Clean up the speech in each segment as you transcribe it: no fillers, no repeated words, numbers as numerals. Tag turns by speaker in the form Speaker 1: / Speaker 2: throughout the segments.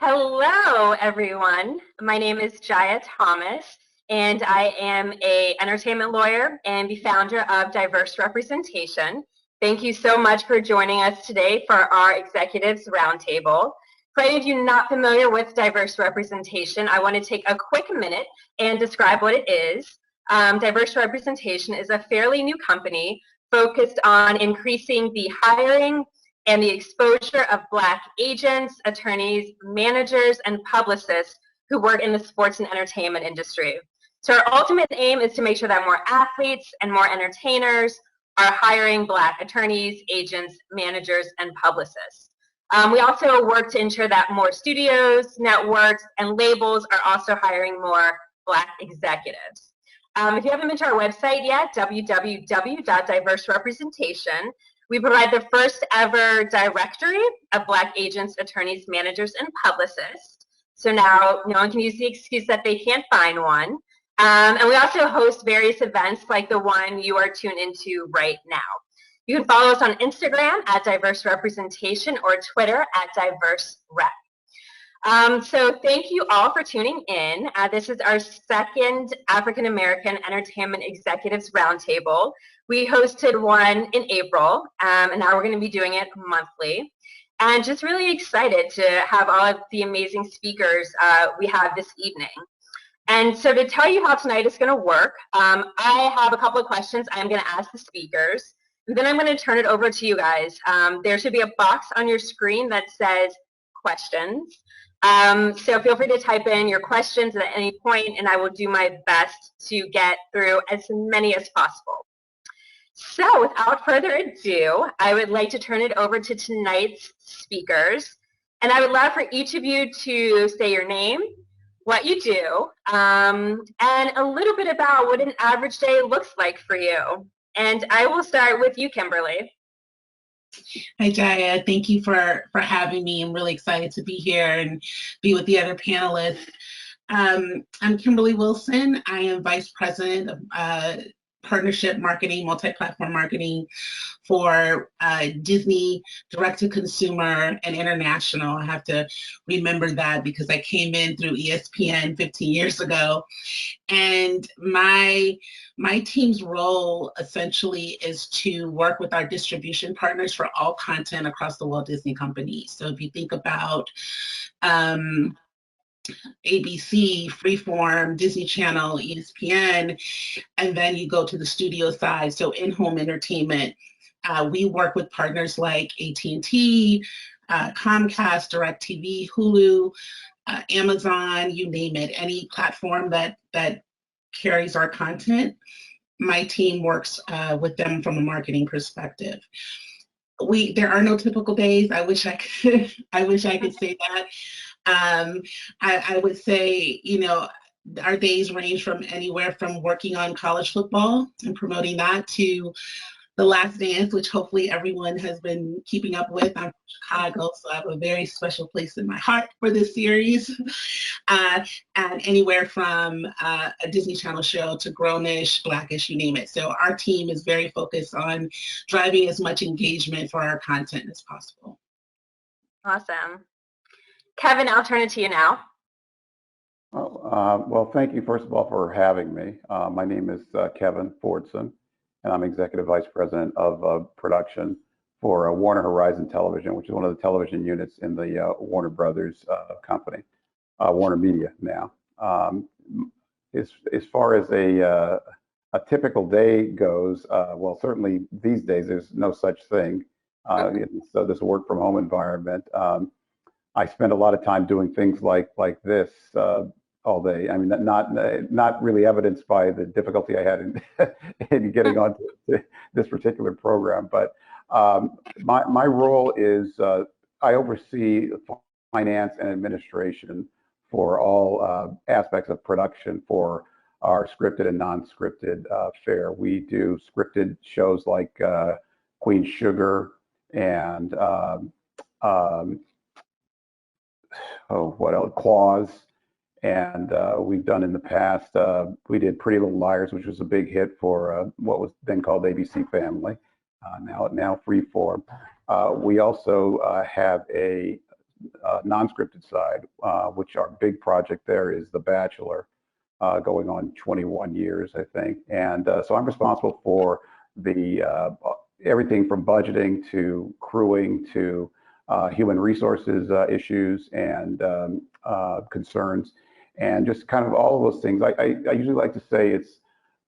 Speaker 1: Hello, everyone. My name is Jaia Thomas, and I am an entertainment lawyer and the founder of Diverse Representation. Thank you so much for joining us today for our Executives Roundtable. For any of you not familiar with diverse representation, I want to take a quick minute and describe what it is. Diverse Representation is a fairly new company focused on increasing the hiring and the exposure of Black agents, attorneys, managers, and publicists who work in the sports and entertainment industry. So our ultimate aim is to make sure that more athletes and more entertainers are hiring Black attorneys, agents, managers, and publicists. We also work to ensure that more studios, networks, and labels are also hiring more Black executives. If you haven't been to our website yet, www.diverserepresentation, we provide the first ever directory of Black agents, attorneys, managers, and publicists. So now no one can use the excuse that they can't find one. And we also host various events like the one you are tuned into right now. You can follow us on Instagram at Diverse Representation or Twitter at Diverse Rep. So thank you all for tuning in. This is our second African American Entertainment Executives Roundtable. We hosted one in April, and now we're going to be doing it monthly. And just really excited to have all of the amazing speakers we have this evening. And so to tell you how tonight is going to work, I have a couple of questions I'm going to ask the speakers. And then I'm going to turn it over to you guys. There should be a box on your screen that says questions. So feel free to type in your questions at any point, and I will do my best to get through as many as possible. So without further ado, I would like to turn it over to tonight's speakers. And I would love for each of you to say your name, what you do, and a little bit about what an average day looks like for you. And I will start with you, Kimberly.
Speaker 2: Hi, Jaia. Thank you for having me. I'm really excited to be here and be with the other panelists. I'm Kimberly Wilson. I am Vice President of Partnership Marketing, Multiplatform Marketing for Disney, Direct-to-Consumer, and International. I have to remember that because I came in through ESPN 15 years ago. And my team's role essentially is to work with our distribution partners for all content across the Walt Disney Company. So if you think about ABC, Freeform, Disney Channel, ESPN, and then you go to the studio side, so in-home entertainment. We work with partners like AT&T, Comcast, DirecTV, Hulu, Amazon, you name it, any platform that carries our content. My team works with them from a marketing perspective. There are no typical days. I wish I could say that. I would say, our days range from anywhere from working on college football and promoting that to The Last Dance, which hopefully everyone has been keeping up with. I'm from Chicago, so I have a very special place in my heart for this series. And anywhere from a Disney Channel show to Grownish, Blackish, you name it. So our team is very focused on driving as much engagement for our content as possible.
Speaker 1: Awesome. Kevin, I'll turn it to you now.
Speaker 3: Well, thank you, first of all, for having me. My name is Kevin Fortson, and I'm Executive Vice President of Production for Warner Horizon Television, which is one of the television units in the Warner Brothers company, Warner Media now. As far as a typical day goes, well, certainly these days there's no such thing. So this work from home environment, I spend a lot of time doing things like this all day. I mean, not really evidenced by the difficulty I had in getting on to this particular program, but my role is I oversee finance and administration for all aspects of production for our scripted and non-scripted fare. We do scripted shows like Queen Sugar and what else? Claws, and we've done in the past. We did Pretty Little Liars, which was a big hit for what was then called ABC Family, now Freeform. We also have a non-scripted side, which our big project there is The Bachelor, going on 21 years, I think. And so I'm responsible for the everything from budgeting to crewing to human resources issues and concerns, and just kind of all of those things. I usually like to say it's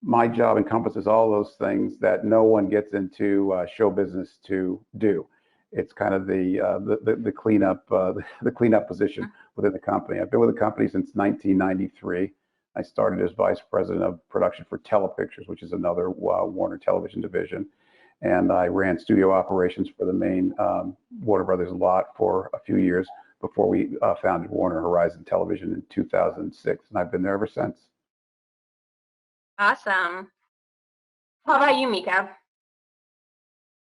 Speaker 3: my job encompasses all those things that no one gets into show business to do. It's kind of the cleanup the cleanup position within the company. I've been with the company since 1993. I started as vice president of production for Telepictures, which is another Warner Television division, and I ran studio operations for the main Warner Brothers lot for a few years before we founded Warner Horizon Television in 2006, and I've been there ever since.
Speaker 1: Awesome. How about you, Mika?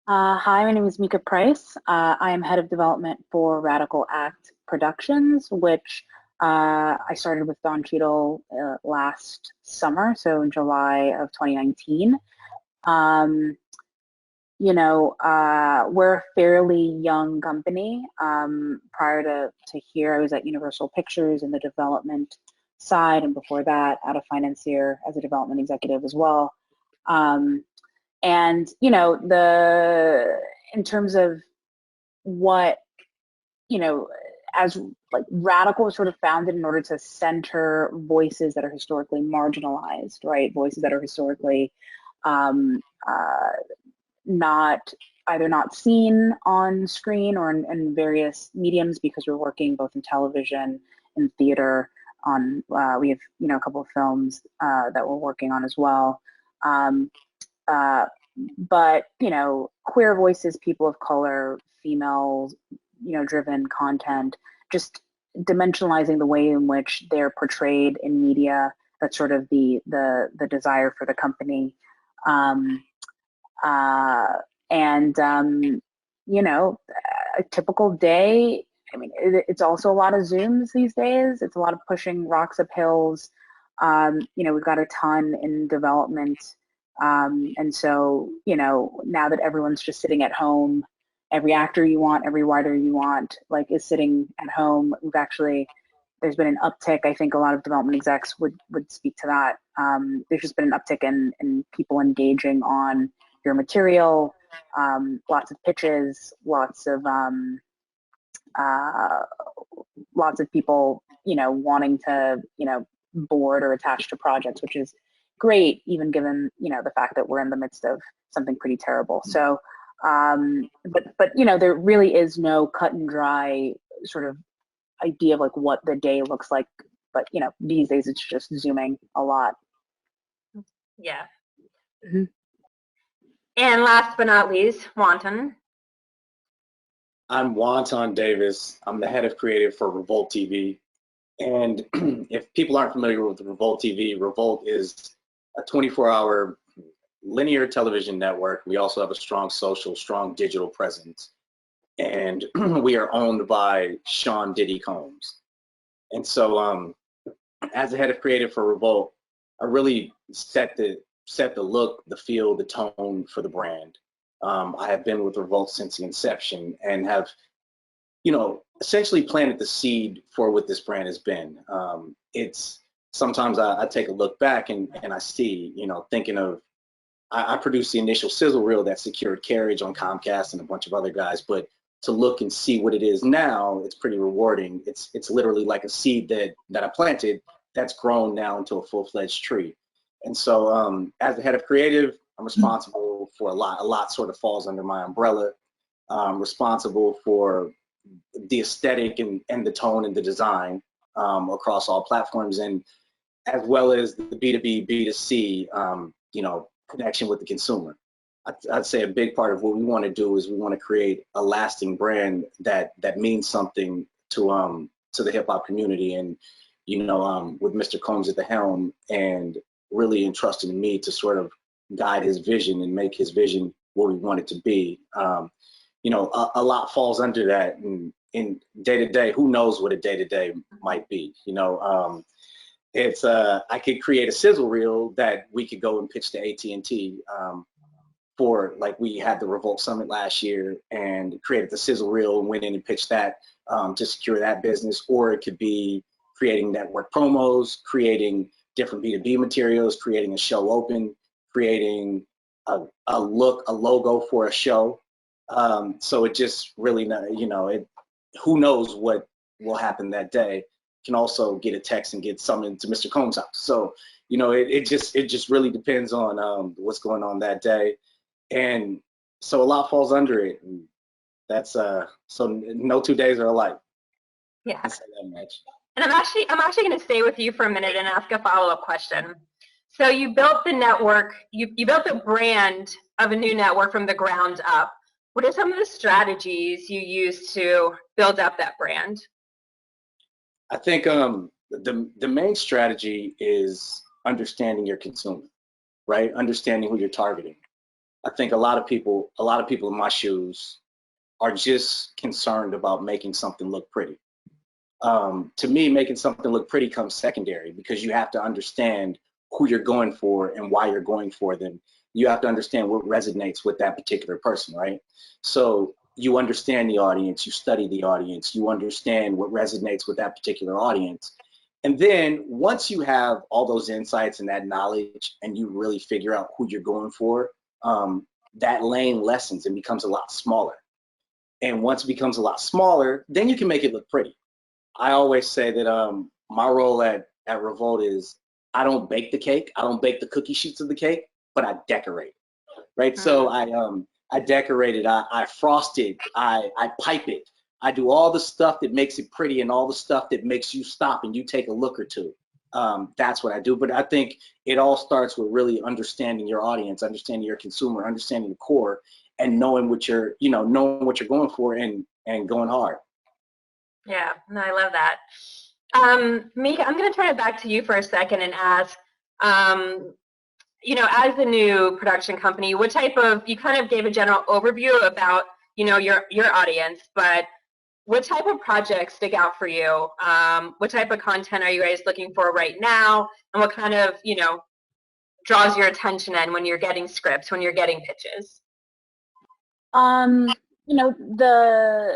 Speaker 4: Hi, my name is Mika Pryce. I am head of development for Radicle Act Productions, which I started with Don Cheadle last summer, so in July of 2019. You know, we're a fairly young company. Prior to here, I was at Universal Pictures in the development side, and before that at a financier as a development executive as well. And you know, in terms of what, you know, as like Radicle was sort of founded in order to center voices that are historically marginalized, right? Voices that are historically either not seen on screen or in various mediums, because we're working both in television and theater on, we have, you know, a couple of films that we're working on as well. But, you know, queer voices, people of color, females, you know, driven content, just dimensionalizing the way in which they're portrayed in media. That's sort of the desire for the company. You know, a typical day, I mean, it's also a lot of Zooms these days. It's a lot of pushing rocks up hills. You know, we've got a ton in development. And so, you know, now that everyone's just sitting at home, every actor you want, every writer you want, like, is sitting at home. There's been an uptick. I think a lot of development execs would speak to that. There's just been an uptick in people engaging on your material, lots of pitches, lots of people, you know, wanting to, you know, board or attach to projects, which is great, even given, you know, the fact that we're in the midst of something pretty terrible. So, but you know, there really is no cut and dry sort of idea of like what the day looks like. But you know, these days it's just Zooming a lot.
Speaker 1: Yeah.
Speaker 4: Mm-hmm.
Speaker 1: And last but not least, Wanton.
Speaker 5: I'm Wanton Davis. I'm the head of creative for REVOLT TV. And if people aren't familiar with REVOLT TV, REVOLT is a 24-hour linear television network. We also have a strong social, strong digital presence. And we are owned by Sean Diddy Combs. And so as the head of creative for REVOLT, I really set the look, the feel, the tone for the brand. I have been with REVOLT since the inception and have, you know, essentially planted the seed for what this brand has been. It's sometimes I take a look back and I see, you know, thinking of, I produced the initial sizzle reel that secured carriage on Comcast and a bunch of other guys, but to look and see what it is now, it's pretty rewarding. It's literally like a seed that I planted that's grown now into a full-fledged tree. And so as the head of creative, I'm responsible for a lot sort of falls under my umbrella. Responsible for the aesthetic and the tone and the design across all platforms, and as well as the B2B, B2C, you know, connection with the consumer. I'd say a big part of what we want to do is we want to create a lasting brand that means something to the hip hop community. And, you know, with Mr. Combs at the helm and really entrusting me to sort of guide his vision and make his vision what we want it to be. You know, a lot falls under that, and in day-to-day, who knows what a day-to-day might be, you know. It's I could create a sizzle reel that we could go and pitch to AT&T for, like, we had the Revolt Summit last year and created the sizzle reel and went in and pitched that to secure that business. Or it could be creating network promos, creating different B2B materials, creating a show open, creating a logo for a show. So it just really, you know, who knows what will happen that day. Can also get a text and get something to Mr. Combs' house. So, you know, it just really depends on what's going on that day. And so a lot falls under it. And that's so no 2 days are alike.
Speaker 1: Yeah.
Speaker 5: I'll say that much.
Speaker 1: And I'm actually going to stay with you for a minute and ask a follow-up question. So you built the network, you built the brand of a new network from the ground up. What are some of the strategies you use to build up that brand?
Speaker 5: I think the main strategy is understanding your consumer, right? Understanding who you're targeting. I think a lot of people in my shoes are just concerned about making something look pretty. To me, making something look pretty comes secondary, because you have to understand who you're going for and why you're going for them. You have to understand what resonates with that particular person, right? So you understand the audience, you study the audience, you understand what resonates with that particular audience. And then once you have all those insights and that knowledge and you really figure out who you're going for, that lane lessens and becomes a lot smaller. And once it becomes a lot smaller, then you can make it look pretty. I always say that my role at REVOLT is I don't bake the cake, I don't bake the cookie sheets of the cake, but I decorate, right? So I decorate it, I frost it, I pipe it, I do all the stuff that makes it pretty and all the stuff that makes you stop and you take a look or two. That's what I do. But I think it all starts with really understanding your audience, understanding your consumer, understanding the core, and knowing what you're going for and going hard.
Speaker 1: Yeah, no, I love that. Mika, I'm going to turn it back to you for a second and ask, you know, as a new production company, what type of, you kind of gave a general overview about, you know, your audience, but what type of projects stick out for you? What type of content are you guys looking for right now? And what kind of, you know, draws your attention in when you're getting scripts, when you're getting pitches?
Speaker 4: You know,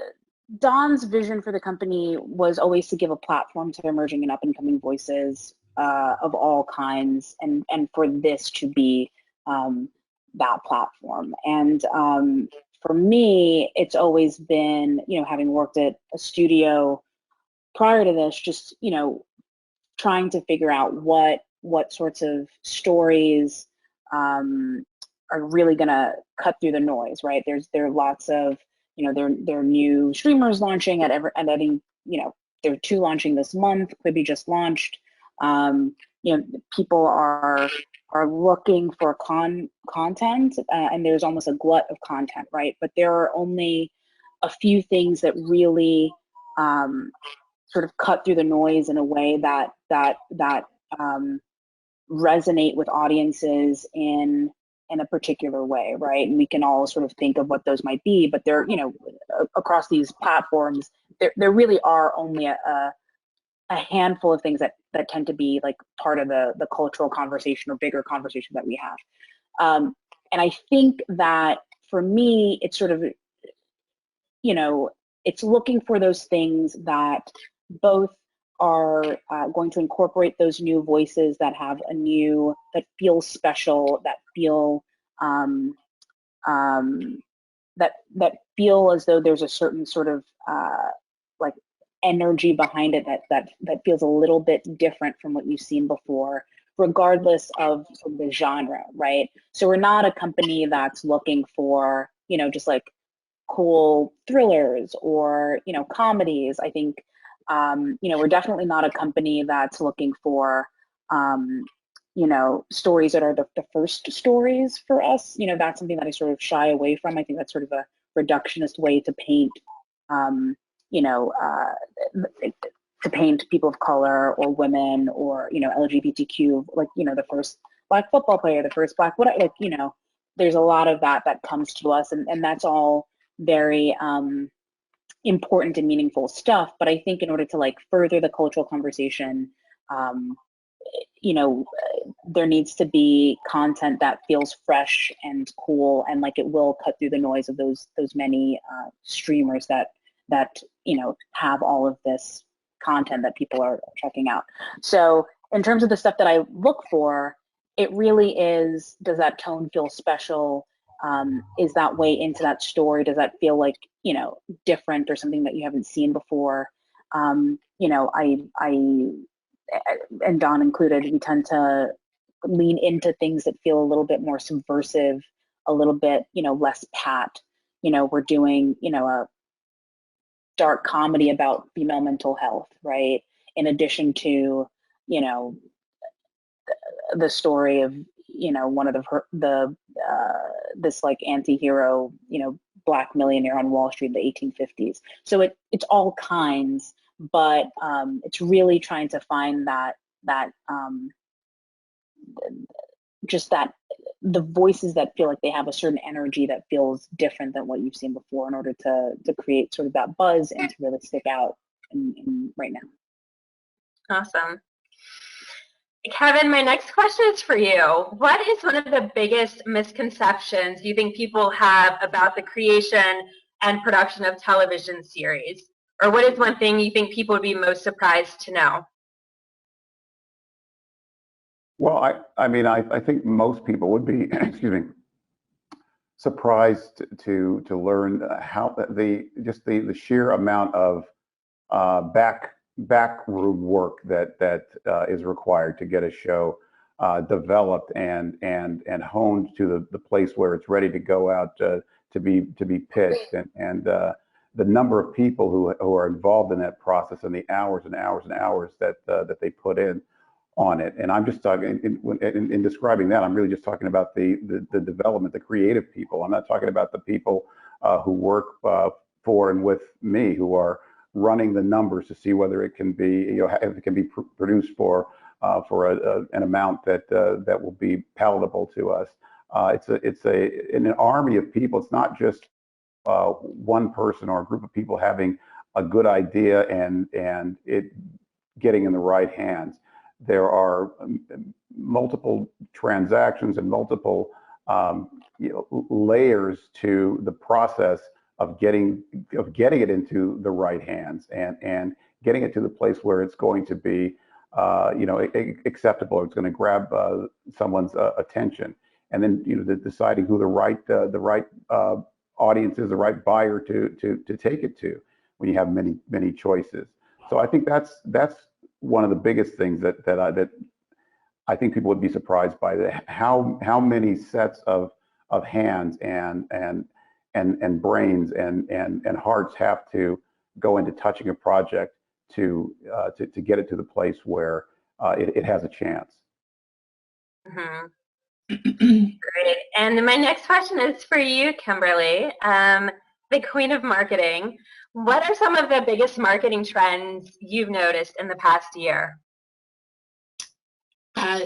Speaker 4: Don's vision for the company was always to give a platform to emerging and up and coming voices of all kinds, and for this to be that platform. And for me, it's always been, you know, having worked at a studio prior to this, just, you know, trying to figure out what sorts of stories are really gonna cut through the noise, right? There are lots of, you know, there are new streamers launching at any, you know, there are 2 launching this month. Quibi just launched. You know, people are looking for content, and there's almost a glut of content, right? But there are only a few things that really sort of cut through the noise in a way that resonate with audiences in a particular way, right? And we can all sort of think of what those might be, but they're, you know, across these platforms, there really are only a handful of things that tend to be like part of the cultural conversation or bigger conversation that we have. And I think that for me, it's sort of, you know, it's looking for those things that both are going to incorporate those new voices that have that feel special, that feel that feel as though there's a certain sort of like energy behind it that feels a little bit different from what you've seen before, regardless of sort of the genre, right? So we're not a company that's looking for, you know, just like cool thrillers or, you know, comedies. I think, you know, we're definitely not a company that's looking for, you know, stories that are the first stories for us. You know, that's something that I sort of shy away from. I think that's sort of a reductionist way to paint, you know, to paint people of color or women or, you know, LGBTQ, like, you know, the first Black football player, the first Black, what, like, you know, there's a lot of that comes to us, and that's all very important and meaningful stuff. But I think in order to like further the cultural conversation, there needs to be content that feels fresh and cool, and like it will cut through the noise of those many streamers that have all of this content that people are checking out. So in terms of the stuff that I look for, it really is, does that tone feel special? Is that way into that story? Does that feel like, different or something that you haven't seen before? I and Don included, we tend to lean into things that feel a little bit more subversive, a little bit, less pat. We're doing, a dark comedy about female mental health, right? In addition to, the story of, one of this like anti-hero, Black millionaire on Wall Street in the 1850s. So it's all kinds, but it's really trying to find just that the voices that feel like they have a certain energy that feels different than what you've seen before, in order to create sort of that buzz and to really stick out in right now.
Speaker 1: Awesome. Kevin, my next question is for you. What is one of the biggest misconceptions you think people have about the creation and production of television series? Or what is one thing you think people would be most surprised to know?
Speaker 3: Well, I think most people would be, excuse me, surprised to learn how the sheer amount of backroom work that is required to get a show developed and honed to the place where it's ready to go out to be pitched, and the number of people who are involved in that process, and the hours and hours and hours that they put in on it. And I'm just talking in describing that, I'm really just talking about the development, the creative people. I'm not talking about the people who work for and with me, who are running the numbers to see whether it can be, if it can be produced for an amount that will be palatable to us. It's an army of people. It's not just one person or a group of people having a good idea and it getting in the right hands. There are multiple transactions and multiple layers to the process of getting it into the right hands and getting it to the place where it's going to be acceptable, or it's going to grab someone's attention, and then deciding who the right audience is, the right buyer to take it to, when you have many choices. So I think that's one of the biggest things that I think people would be surprised by, how many sets of hands and brains and hearts have to go into touching a project to get it to the place where it has a chance.
Speaker 1: Mm-hmm. Great. And my next question is for you, Kimberly, the queen of marketing. What are some of the biggest marketing trends you've noticed in the past year?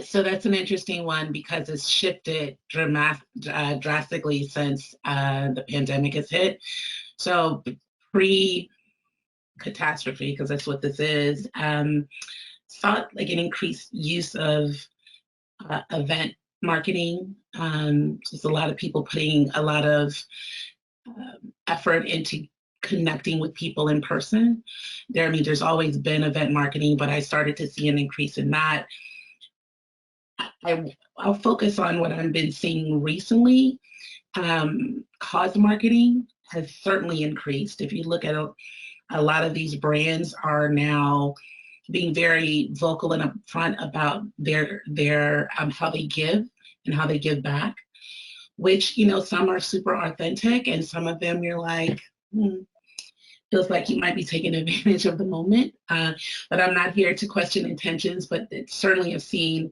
Speaker 2: So that's an interesting one, because it's shifted drastically since the pandemic has hit. So pre-catastrophe, because that's what this is, saw like an increased use of event marketing. Just a lot of people putting a lot of effort into connecting with people in person. There's always been event marketing, but I started to see an increase in that. I'll focus on what I've been seeing recently. Cause marketing has certainly increased. If you look at a lot of these brands are now being very vocal and upfront about their how they give and how they give back, which, some are super authentic, and some of them you're like, feels like you might be taking advantage of the moment. But I'm not here to question intentions, but certainly have seen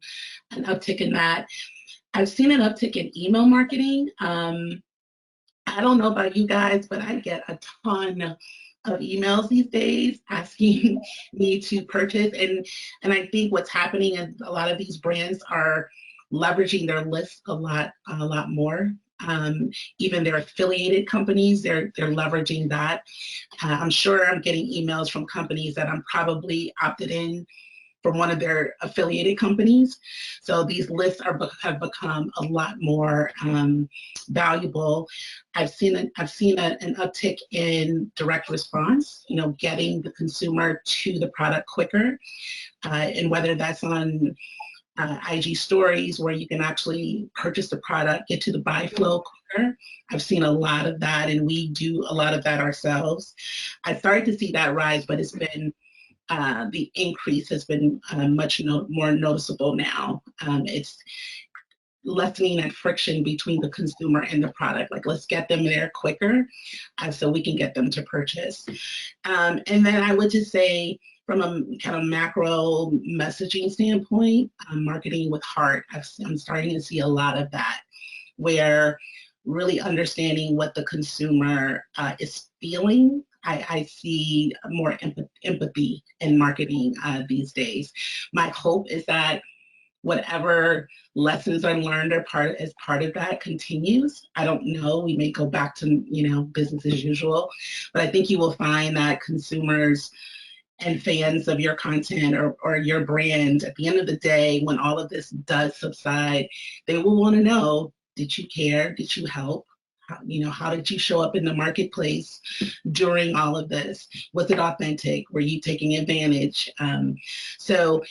Speaker 2: an uptick in that. I've seen an uptick in email marketing. I don't know about you guys, but I get a ton of emails these days asking me to purchase. And I think what's happening is a lot of these brands are leveraging their lists a lot more. Even their affiliated companies, they're leveraging that. I'm sure I'm getting emails from companies that I'm probably opted in from one of their affiliated companies. So these lists have become a lot more valuable. I've seen an uptick in direct response, getting the consumer to the product quicker, and whether that's on IG stories where you can actually purchase the product, get to the buy flow quicker. I've seen a lot of that, and we do a lot of that ourselves. I started to see that rise, but it's been the increase has been much more noticeable now. It's lessening that friction between the consumer and the product. Like, let's get them there quicker so we can get them to purchase. And then I would just say, from a kind of macro messaging standpoint, marketing with heart, I'm starting to see a lot of that, where really understanding what the consumer is feeling. I see more empathy in marketing these days. My hope is that whatever lessons I learned as part of that continues. I don't know, we may go back to business as usual, but I think you will find that consumers and fans of your content or your brand, at the end of the day, when all of this does subside, they will want to know, did you care? Did you help? How did you show up in the marketplace during all of this? Was it authentic? Were you taking advantage? So,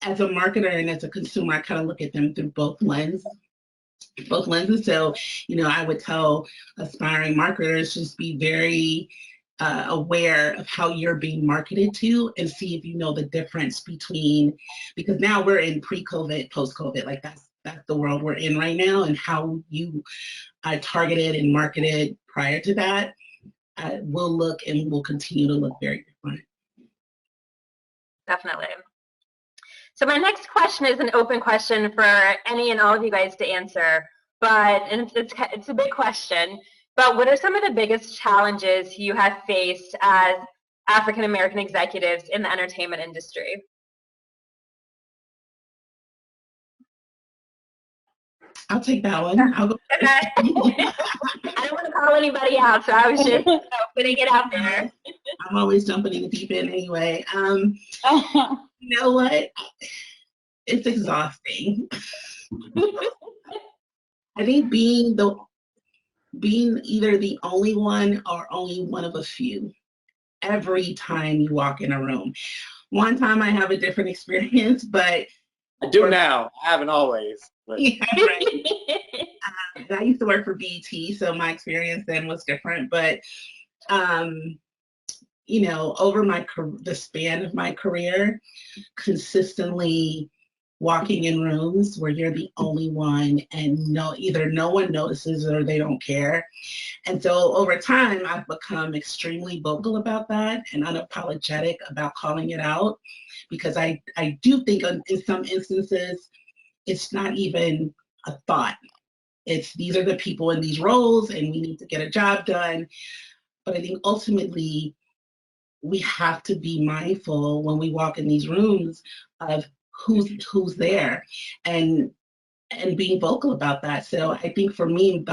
Speaker 2: as a marketer and as a consumer, I kind of look at them through both lenses. So, I would tell aspiring marketers, just be very aware of how you're being marketed to, and see if you know the difference between, because now we're in pre-COVID, post-COVID, like that's the world we're in right now, and how you are targeted and marketed prior to that will look and will continue to look very different.
Speaker 1: Definitely. So my next question is an open question for any and all of you guys to answer, and it's a big question, but what are some of the biggest challenges you have faced as African American executives in the entertainment industry?
Speaker 2: I'll take that one. I'll go.
Speaker 1: I don't want to call anybody out, so I was just putting it out there.
Speaker 2: I'm always jumping in the deep end anyway. You know what? It's exhausting. I think being either the only one or only one of a few every time you walk in a room. One time I have a different experience, but
Speaker 5: I do now. I haven't always. But.
Speaker 2: Yeah, right. I used to work for BET, so my experience then was different. But over the span of my career, consistently walking in rooms where you're the only one, and either no one notices or they don't care. And so over time, I've become extremely vocal about that and unapologetic about calling it out, because I do think in some instances, it's not even a thought. These are the people in these roles and we need to get a job done. But I think ultimately, we have to be mindful when we walk in these rooms of who's there and being vocal about that. So I think for me,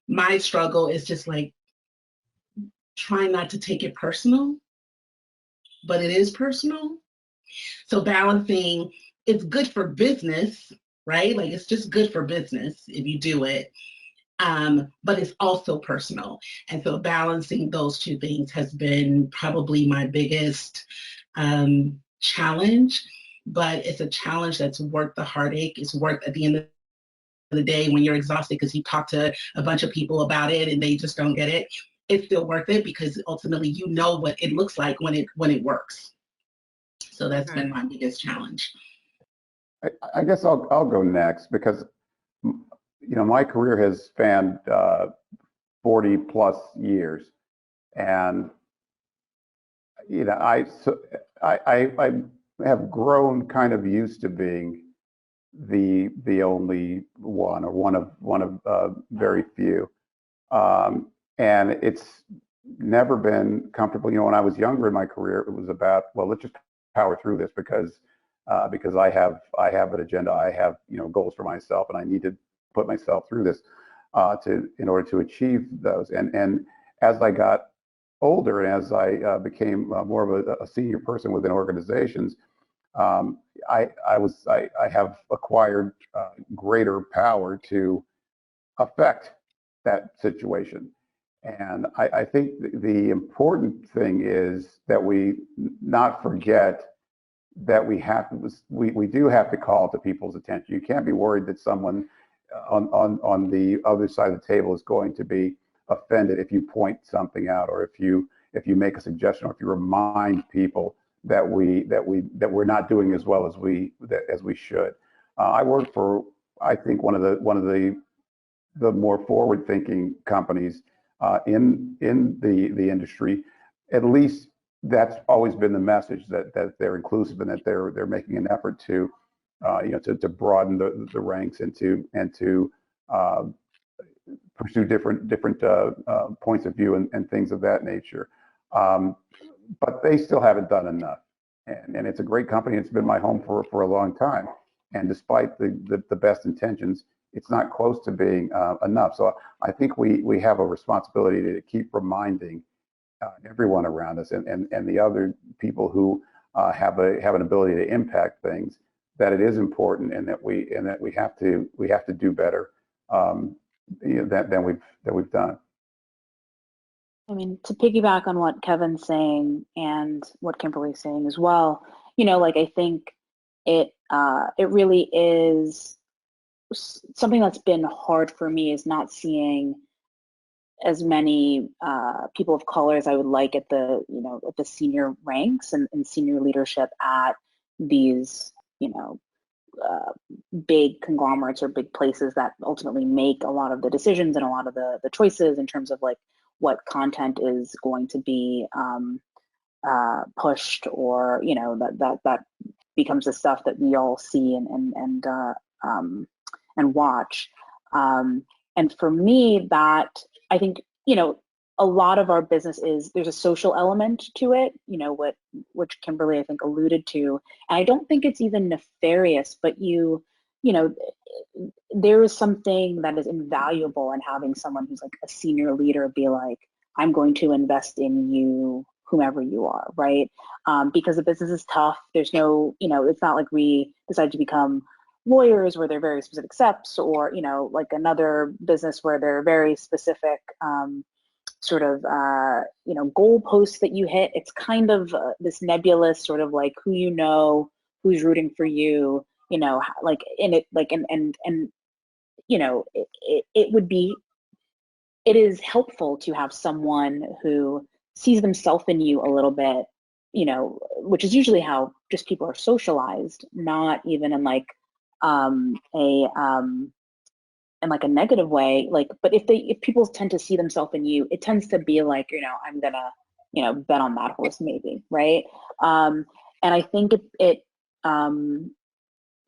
Speaker 2: my struggle is just like trying not to take it personal, but it is personal. So balancing, it's good for business, right? Like, it's just good for business if you do it. But it's also personal. And so balancing those two things has been probably my biggest challenge, but it's a challenge that's worth the heartache. It's worth, at the end of the day, when you're exhausted because you talk to a bunch of people about it and they just don't get it, it's still worth it, because ultimately you know what it looks like when it works. So that's been my biggest challenge.
Speaker 3: I guess I'll go next, because my career has spanned 40 plus years, and I have grown kind of used to being the only one, or one of very few, and it's never been comfortable. When I was younger in my career, it was about, well, let's just power through this because I have an agenda, I have goals for myself, and I need to put myself through this in order to achieve those. And as I got older and as I became more of a senior person within organizations, I have acquired greater power to affect that situation. And I think the important thing is that we not forget that we do have to call to people's attention. You can't be worried that someone on the other side of the table is going to be offended if you point something out, or if you make a suggestion, or if you remind people that we're not doing as well as we should. I work for, I think, one of the more forward-thinking companies in the industry. At least that's always been the message, that they're inclusive and that they're making an effort to to broaden the ranks and to pursue different points of view and things of that nature. But they still haven't done enough. And it's a great company. It's been my home for a long time. And despite the best intentions, it's not close to being enough. So I think we have a responsibility to keep reminding everyone around us and the other people who have an ability to impact things, that it is important, and that we have to do better than we've done.
Speaker 4: I mean, to piggyback on what Kevin's saying and what Kimberly's saying as well, like, I think it really is something that's been hard for me, is not seeing as many people of color as I would like at the at the senior ranks and senior leadership at these big conglomerates or big places that ultimately make a lot of the decisions and a lot of the choices in terms of like what content is going to be pushed, or that becomes the stuff that we all see and watch. And for me, that I think a lot of our business there's a social element to it, which Kimberly I think alluded to, and I don't think it's even nefarious, but there is something that is invaluable in having someone who's like a senior leader be like, I'm going to invest in you, whomever you are, right? Because the business is tough. There's no, it's not like we decide to become lawyers where they're very specific steps, or like another business where they're very specific sort of goalposts that you hit. It's kind of this nebulous sort of like who's rooting for you, like in it, like and it is helpful to have someone who sees themselves in you a little bit, which is usually how just people are socialized, not even in like in like a negative way, like, but if people tend to see themselves in you, it tends to be like, I'm gonna bet on that horse maybe, right? And I think it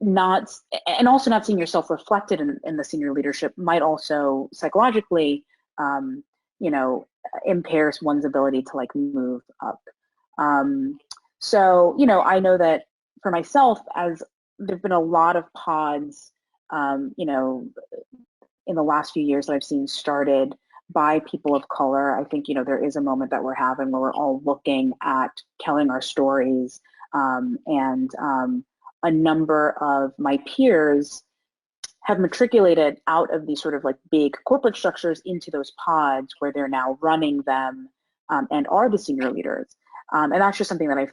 Speaker 4: not, and also not seeing yourself reflected in the senior leadership might also psychologically impairs one's ability to like move up. So I know that for myself, as there've been a lot of pods in the last few years that I've seen started by people of color. I think there is a moment that we're having where we're all looking at telling our stories, and a number of my peers have matriculated out of these sort of like big corporate structures into those pods where they're now running them, and are the senior leaders. And that's just something that I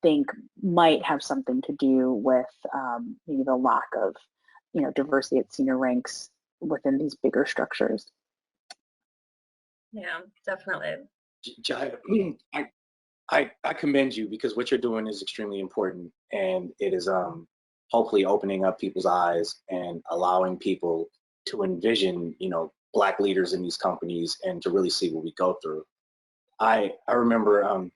Speaker 4: think might have something to do with maybe the lack of diversity at senior ranks within these bigger structures.
Speaker 1: Yeah, definitely.
Speaker 5: Jaia, I commend you, because what you're doing is extremely important, and it is hopefully opening up people's eyes and allowing people to envision Black leaders in these companies and to really see what we go through. I remember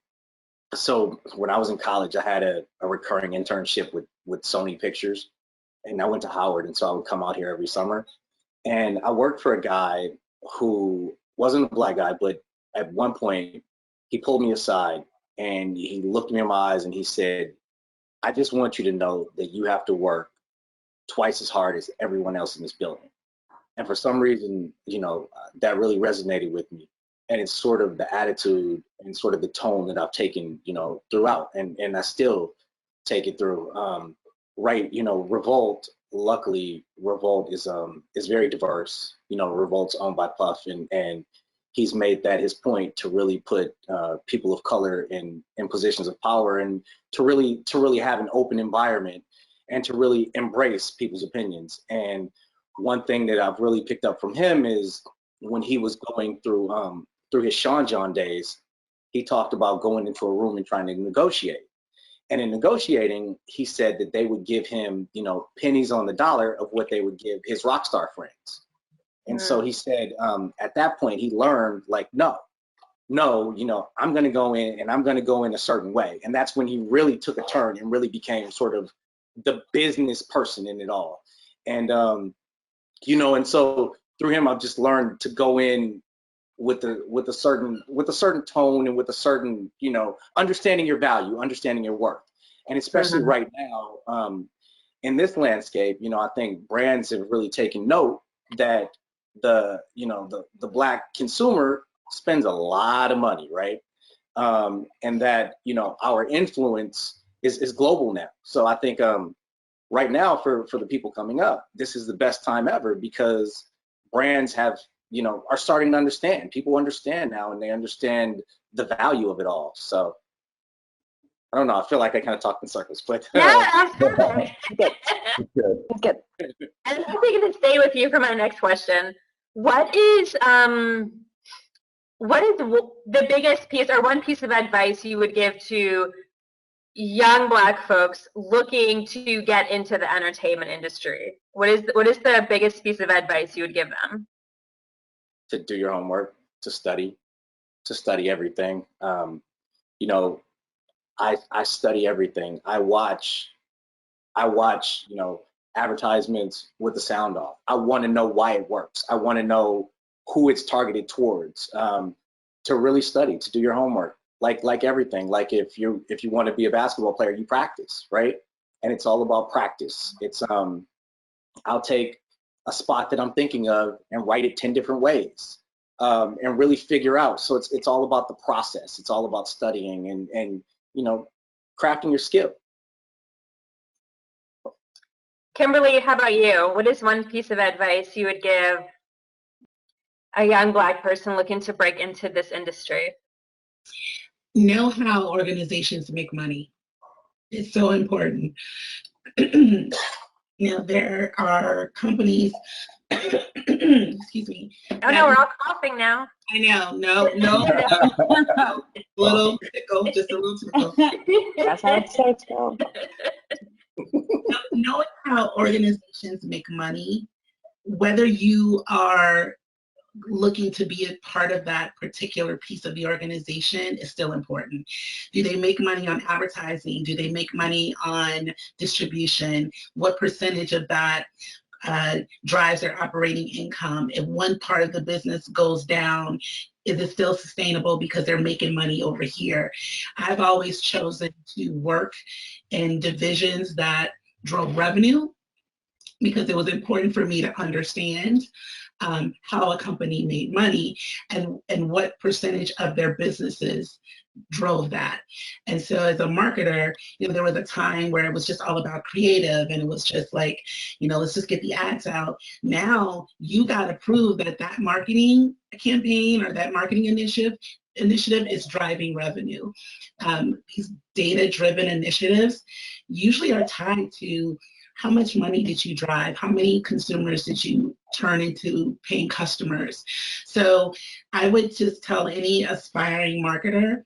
Speaker 5: so when I was in college, I had a recurring internship with Sony Pictures, and I went to Howard, and so I would come out here every summer. And I worked for a guy who wasn't a Black guy, but at one point he pulled me aside and he looked me in my eyes and he said, I just want you to know that you have to work twice as hard as everyone else in this building. And for some reason, that really resonated with me. And it's sort of the attitude and sort of the tone that I've taken, you know, throughout, and I still take it through. Right, you know, Revolt, luckily, Revolt is very diverse. You know, Revolt's owned by Puff, and he's made that his point to really put people of color in positions of power, and to really have an open environment, and to really embrace people's opinions. And one thing that I've really picked up from him is when he was going through his Sean John days, he talked about going into a room and trying to negotiate. And in negotiating, he said that they would give him, you know, pennies on the dollar of what they would give his rock star friends. And so he said, at that point, he learned, like, no, you know, I'm going to go in, and I'm going to go in a certain way. And that's when he really took a turn and really became sort of the business person in it all. And, you know, and so through him, I've just learned to go in with a certain tone, and with a certain, you know, understanding your value, understanding your worth. And especially right now, in this landscape, you know, I think brands have really taken note that the Black consumer spends a lot of money, right? And that, you know, our influence is global now. So I think right now for the people coming up, this is the best time ever, because brands have, you know, are starting to understand. People understand now, and they understand the value of it all. So I don't know. I feel like I kind of talked in circles, but
Speaker 1: Yeah, absolutely.
Speaker 4: Good.
Speaker 1: And I'm going to stay with you for my next question. What is the biggest piece, or one piece of advice you would give to young Black folks looking to get into the entertainment industry? What is the biggest piece of advice you would give them?
Speaker 5: to do your homework, to study everything. You know, I study everything. I watch, you know, advertisements with the sound off. I want to know why it works. I want to know who it's targeted towards. To really study, to do your homework, like everything. Like if you want to be a basketball player, you practice, right? And it's all about practice. It's I'll take a spot that I'm thinking of and write it 10 different ways, and really figure out. So it's all about the process. It's all about studying and you know, crafting your skill.
Speaker 1: Kimberly, how about you? What is one piece of advice you would give a young Black person looking to break into this industry?
Speaker 2: Know how organizations make money. It's so important. You know, there are companies, excuse me.
Speaker 1: Oh no, we're all coughing now.
Speaker 2: I know, no, little tickle, just a little tickle.
Speaker 4: That's how it starts, girl.
Speaker 2: Knowing how organizations make money, whether you are looking to be a part of that particular piece of the organization, is still important. Do they make money on advertising? Do they make money on distribution? What percentage of that drives their operating income? If one part of the business goes down, is it still sustainable because they're making money over here? I've always chosen to work in divisions that drove revenue, because it was important for me to understand how a company made money, and what percentage of their businesses drove that. And so as a marketer, you know, there was a time where it was just all about creative, and it was just like, you know, let's just get the ads out. Now you got to prove that that marketing campaign or that marketing initiative is driving revenue. These data-driven initiatives usually are tied to how much money did you drive? How many consumers did you turn into paying customers? So I would just tell any aspiring marketer,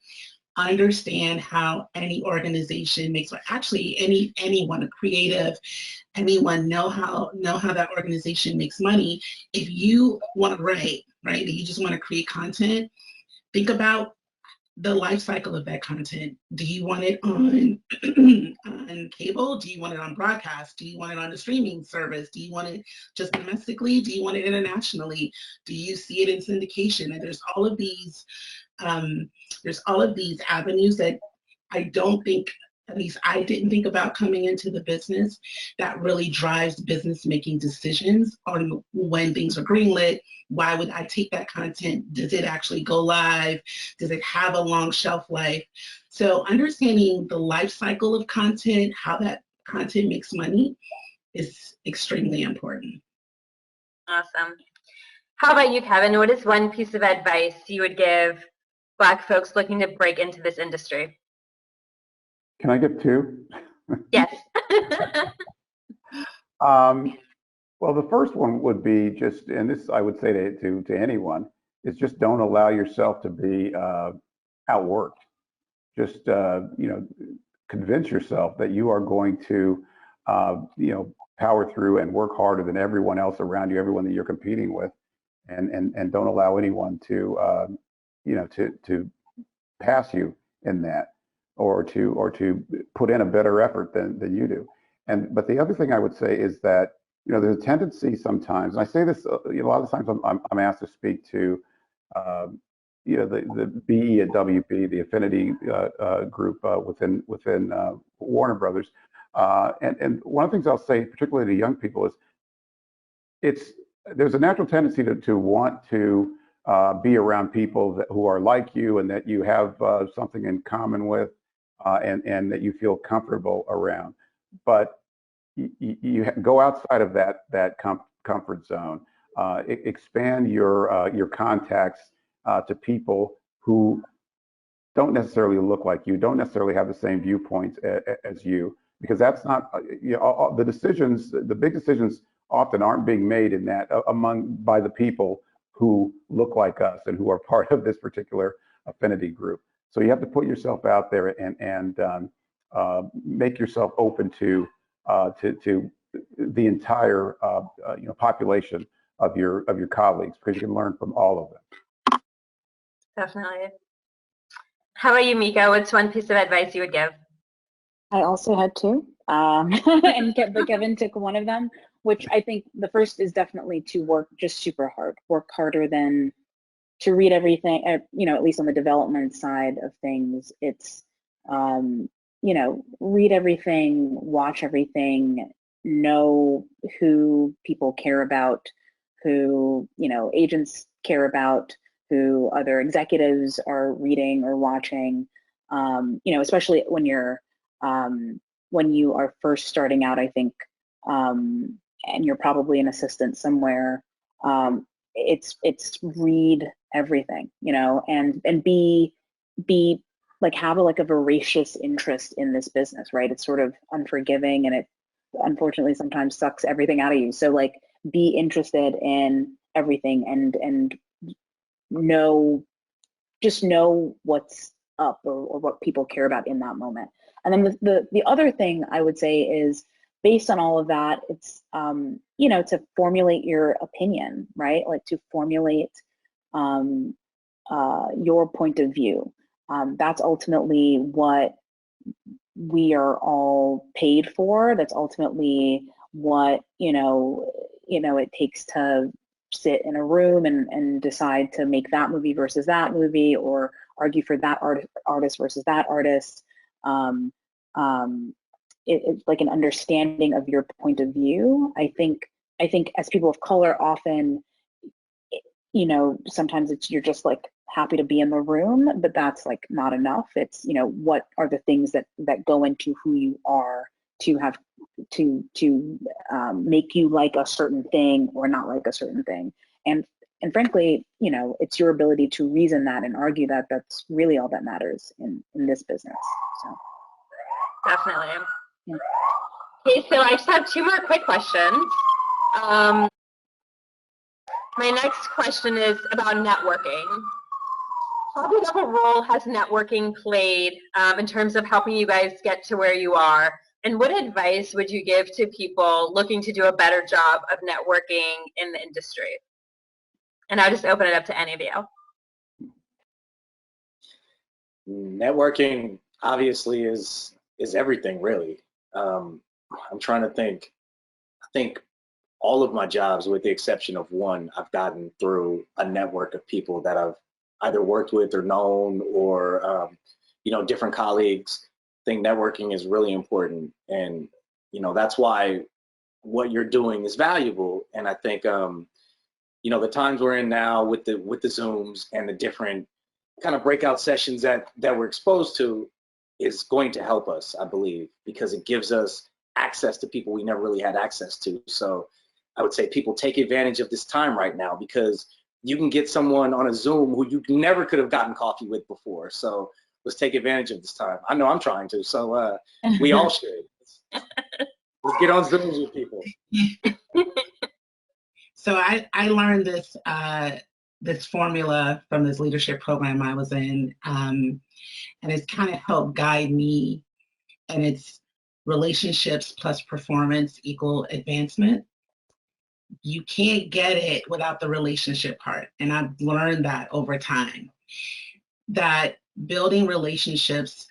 Speaker 2: understand how any organization makes money. Actually, anyone, a creative, anyone, know how that organization makes money. If you want to write, right, if you just want to create content, think about the life cycle of that content. Do you want it on on cable? Do you want it on broadcast? Do you want it on a streaming service? Do you want it just domestically? Do you want it internationally? Do you see it in syndication? And there's all of these avenues that I don't think at least I didn't think about coming into the business, that really drives business making decisions on when things are greenlit. Why would I take that content? Does it actually go live? Does it have a long shelf life? So understanding the life cycle of content, how that content makes money is extremely important.
Speaker 1: Awesome. How about you, Kevin? What is one piece of advice you would give Black folks looking to break into this industry?
Speaker 3: Can I give two?
Speaker 1: Yes.
Speaker 3: Well, the first one would be just, and this I would say to anyone, is just don't allow yourself to be outworked. Just convince yourself that you are going to power through and work harder than everyone else around you, everyone that you're competing with, and don't allow anyone to to pass you in that, or to put in a better effort than you do. But the other thing I would say is that there's a tendency sometimes, and I say this a lot of times I'm asked to speak to the BE at WB, the affinity group within Warner Brothers, and one of the things I'll say, particularly to young people, is there's a natural tendency to want to be around people who are like you and that you have something in common with, and that you feel comfortable around. But you go outside of that comfort zone. Expand your contacts to people who don't necessarily look like you, don't necessarily have the same viewpoints as you, because that's not the decisions. The big decisions often aren't being made in that by the people who look like us and who are part of this particular affinity group. So you have to put yourself out there and make yourself open to the entire population of your colleagues, because you can learn from all of them.
Speaker 1: Definitely. How about you, Mika? What's one piece of advice you would give?
Speaker 4: I also had two, but Kevin took one of them, which I think the first is definitely to work just super hard, work harder than to read everything, at least on the development side of things. It's, read everything, watch everything, know who people care about, who, agents care about, who other executives are reading or watching, especially when you are first starting out, I think, and you're probably an assistant somewhere. It's read everything, and be like, have a voracious interest in this business, right? It's sort of unforgiving, and it unfortunately sometimes sucks everything out of you. So be interested in everything and know what's up or what people care about in that moment. And then the other thing I would say is, based on all of that, it's to formulate your opinion, right? To formulate your point of view. That's ultimately what we are all paid for. That's ultimately what it takes to sit in a room and decide to make that movie versus that movie, or argue for that artist versus that artist. It's like an understanding of your point of view. I think as people of color, often, sometimes you're just happy to be in the room, but that's not enough. It's, what are the things that go into who you are to have to make you like a certain thing or not like a certain thing. And frankly, it's your ability to reason that and argue that. That's really all that matters in this business. So
Speaker 1: Definitely.
Speaker 4: Yeah.
Speaker 1: Okay, so I just have two more quick questions. My next question is about networking. How big of a role has networking played in terms of helping you guys get to where you are? And what advice would you give to people looking to do a better job of networking in the industry? And I'll just open it up to any of you.
Speaker 5: Networking obviously is everything, really. I'm trying to think. I think all of my jobs, with the exception of one, I've gotten through a network of people that I've either worked with or known, or different colleagues. think networking is really important, and that's why what you're doing is valuable. And I think the times we're in now with the Zooms and the different kind of breakout sessions that we're exposed to is going to help us, I believe, because it gives us access to people we never really had access to. So I would say people take advantage of this time right now, because you can get someone on a Zoom who you never could have gotten coffee with before. So let's take advantage of this time. I know I'm trying to, so we all should. Let's get on Zooms with people.
Speaker 2: So I learned this this formula from this leadership program I was in, and it's kind of helped guide me. And it's relationships plus performance equal advancement. You can't get it without the relationship part, and I've learned that over time. That building relationships,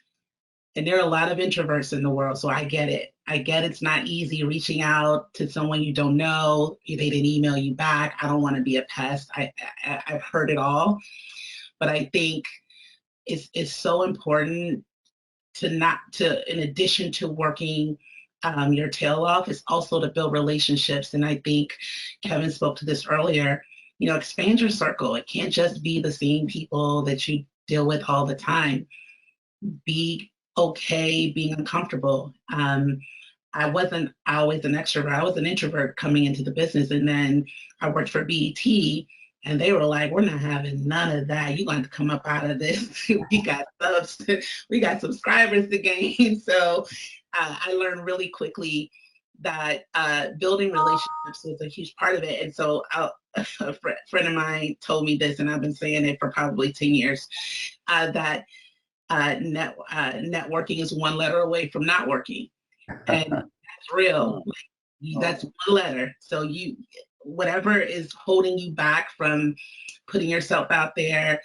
Speaker 2: and there are a lot of introverts in the world, so I get it. I get it's not easy reaching out to someone you don't know. They didn't email you back. I don't want to be a pest. I've heard it all. But I think it's so important to in addition to working your tail off, is also to build relationships. And I think Kevin spoke to this earlier, expand your circle. It can't just be the same people that you deal with all the time. Be okay being uncomfortable. I wasn't always an extrovert. I was an introvert coming into the business, and then I worked for BET, and they were like, "We're not having none of that. You're going to come up out of this. We got subs, we got subscribers to gain." So I learned really quickly that building relationships is a huge part of it. And so a friend of mine told me this, and I've been saying it for probably 10 years, that networking is one letter away from not working. And that's real. That's one letter. So whatever is holding you back from putting yourself out there,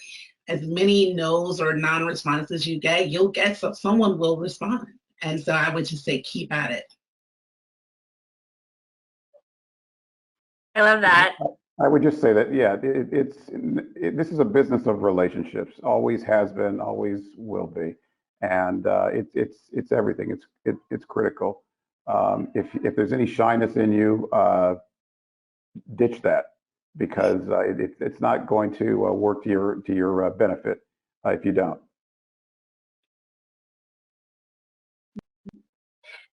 Speaker 2: as many no's or non-responses you get, you'll get someone will respond. And so I would just say keep at it.
Speaker 1: I love that.
Speaker 3: I would just say that, yeah, this is a business of relationships. Always has been, always will be, and it's everything. It's critical. If there's any shyness in you, ditch that, because it's not going to work to your benefit if you don't.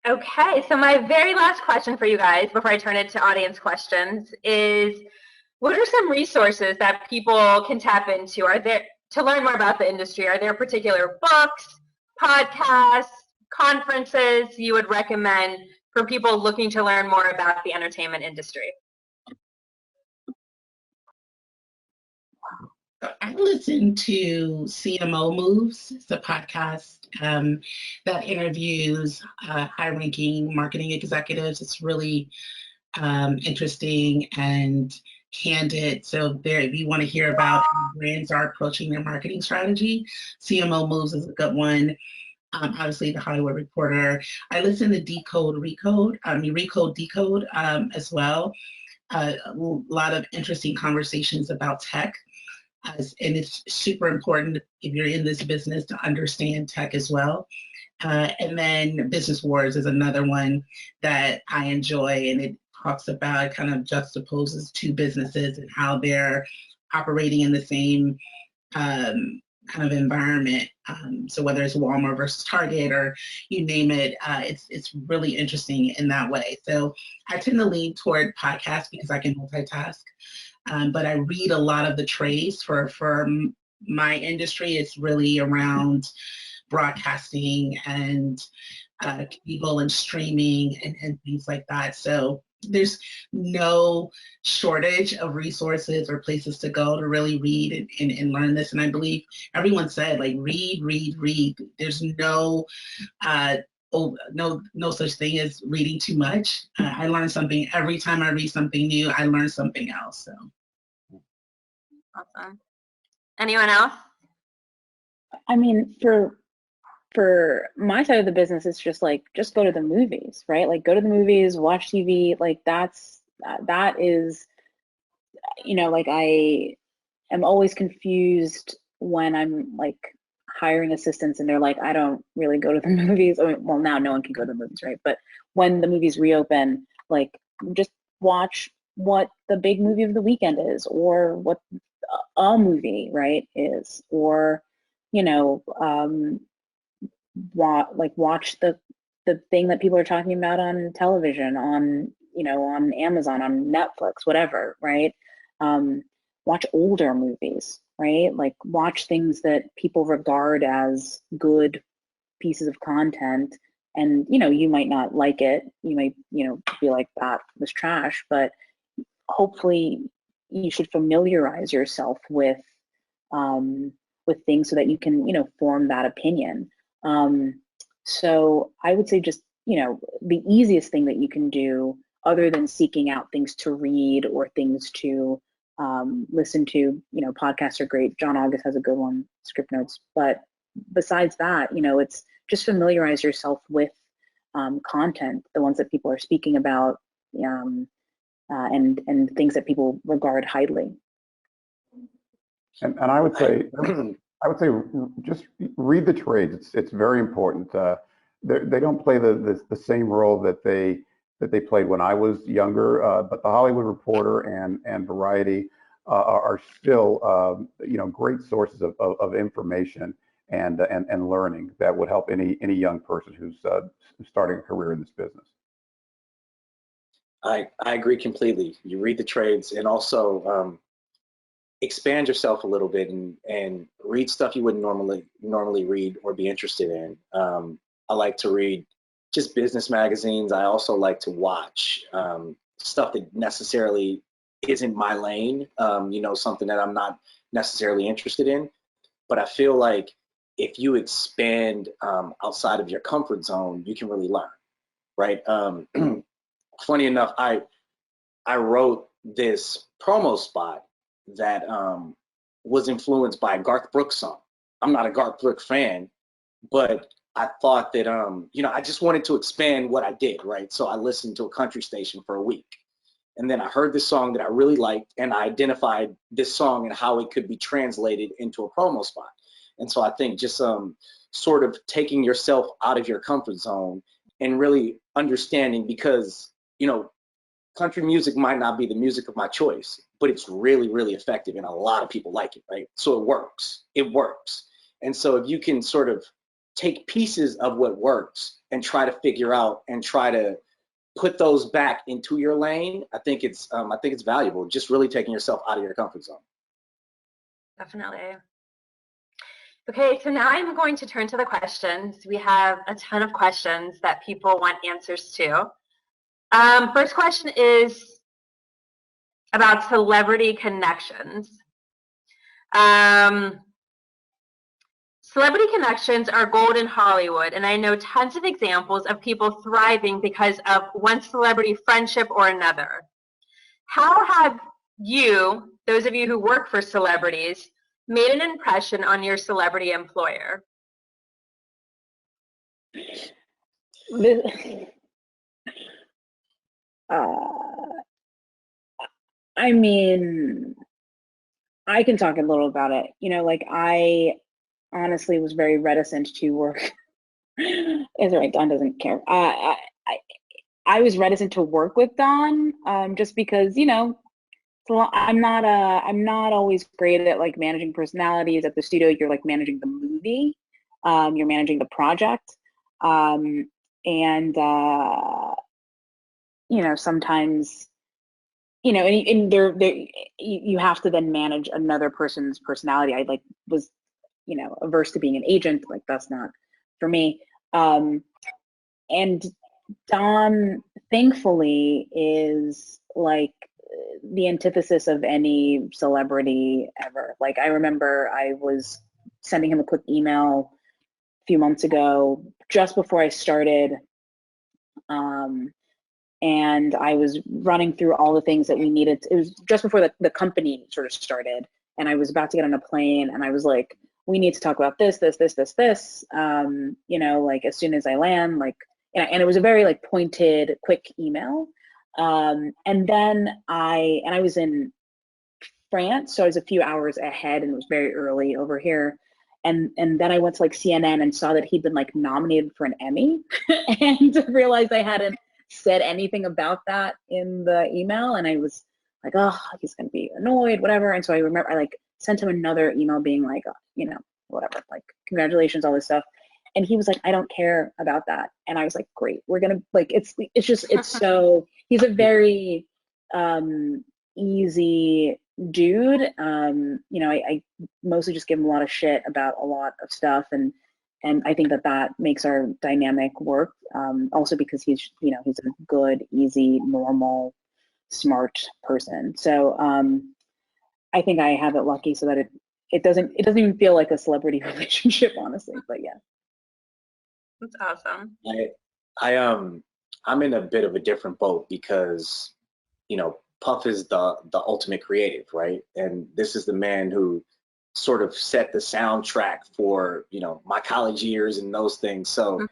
Speaker 1: Okay, so my very last question for you guys before I turn it to audience questions is, what are some resources that people can tap into? Are there, to learn more about the industry, are there particular books, podcasts, conferences you would recommend for people looking to learn more about the entertainment industry?
Speaker 2: I listen to CMO Moves. It's a podcast that interviews high-ranking marketing executives. It's really interesting and candid. So if you want to hear about how brands are approaching their marketing strategy, CMO Moves is a good one. Obviously, the Hollywood Reporter. I listen to Recode Decode as well. A lot of interesting conversations about tech. And it's super important if you're in this business to understand tech as well. And then Business Wars is another one that I enjoy, and it talks about, kind of juxtaposes two businesses and how they're operating in the same kind of environment. So whether it's Walmart versus Target or you name it, it's really interesting in that way. So I tend to lean toward podcasts because I can multitask. But I read a lot of the trades for my industry. It's really around broadcasting and cable and streaming and things like that. So there's no shortage of resources or places to go to really read and learn this. And I believe everyone said, like, read. There's no such thing as reading too much. I learn something every time I read something new. I learn something else. So
Speaker 1: awesome. Anyone else?
Speaker 4: I mean, for my side of the business, it's just go to the movies, right? Like, go to the movies, watch TV. Like, that is, like, I am always confused when I'm like hiring assistants and they're like, I don't really go to the movies. I mean, well, now no one can go to the movies, right? But when the movies reopen, like just watch what the big movie of the weekend is, or what a movie, right, is, or, you know, watch the thing that people are talking about on television, on, you know, on Amazon, on Netflix, whatever, right? Watch older movies, right? Like watch things that people regard as good pieces of content, and, you know, you might not like it, you might, you know, be like, that was trash, but hopefully you should familiarize yourself with things so that you can, you know, form that opinion. So I would say just, you know, the easiest thing that you can do, other than seeking out things to read or things to listen to, you know, podcasts are great. John August has a good one, Script Notes. But besides that, you know, it's just familiarize yourself with content, the ones that people are speaking about, and things that people regard highly.
Speaker 3: And I would say, just read the trades. It's very important. They don't play the same role that they played when I was younger, but the Hollywood Reporter and Variety are still you know, great sources of information and learning that would help any young person who's starting a career in this business.
Speaker 5: I agree completely. You read the trades, and also expand yourself a little bit and read stuff you wouldn't normally read or be interested in. I like to read just business magazines. I also like to watch stuff that necessarily isn't my lane, you know, something that I'm not necessarily interested in. But I feel like if you expand outside of your comfort zone, you can really learn, right? Funny enough, I wrote this promo spot that was influenced by a Garth Brooks song. I'm not a Garth Brooks fan, but I thought that, you know, I just wanted to expand what I did, right? So I listened to a country station for a week. And then I heard this song that I really liked, and I identified this song and how it could be translated into a promo spot. And so I think just sort of taking yourself out of your comfort zone and really understanding, because, you know, country music might not be the music of my choice, but it's really, really effective, and a lot of people like it, right? So it works. It works. And so if you can sort of take pieces of what works and try to figure out and try to put those back into your lane, I think it's valuable. Just really taking yourself out of your comfort zone.
Speaker 1: Definitely. Okay, so now I'm going to turn to the questions. We have a ton of questions that people want answers to. First question is about celebrity connections. Celebrity connections are gold in Hollywood, and I know tons of examples of people thriving because of one celebrity friendship or another. How have you, those of you who work for celebrities, made an impression on your celebrity employer?
Speaker 4: I mean, I can talk a little about it. You know, like, I honestly was very reticent to work. It's right, Don doesn't care. I was reticent to work with Don, just because, you know, I'm not always great at like managing personalities. At the studio, you're like managing the movie, you're managing the project, and you know, sometimes, you know, and there you have to then manage another person's personality. I like was, you know, averse to being an agent. Like, that's not for me. And Don, thankfully, is like the antithesis of any celebrity ever. Like, I remember I was sending him a quick email a few months ago, just before I started, and I was running through all the things that we needed. It was just before the company sort of started, and I was about to get on a plane, and I was like, we need to talk about this, you know, like, as soon as I land, like, and it was a very like pointed, quick email. And then I was in France, so I was a few hours ahead, and it was very early over here. And then I went to like CNN and saw that he'd been like nominated for an Emmy and realized I hadn't said anything about that in the email. And I was like, oh, he's going to be annoyed, whatever. And so I remember I like sent him another email being like, you know, whatever, like, congratulations, all this stuff. And he was like, I don't care about that. And I was like, great, we're going to like, it's so, he's a very easy dude. You know, I mostly just give him a lot of shit about a lot of stuff. And I think that makes our dynamic work. Also because he's, you know, he's a good, easy, normal, smart person. So I think I have it lucky so that it doesn't even feel like a celebrity relationship, honestly, but yeah.
Speaker 1: That's awesome.
Speaker 5: I'm in a bit of a different boat because, you know, Puff is the ultimate creative, right? And this is the man who sort of set the soundtrack for, you know, my college years and those things. So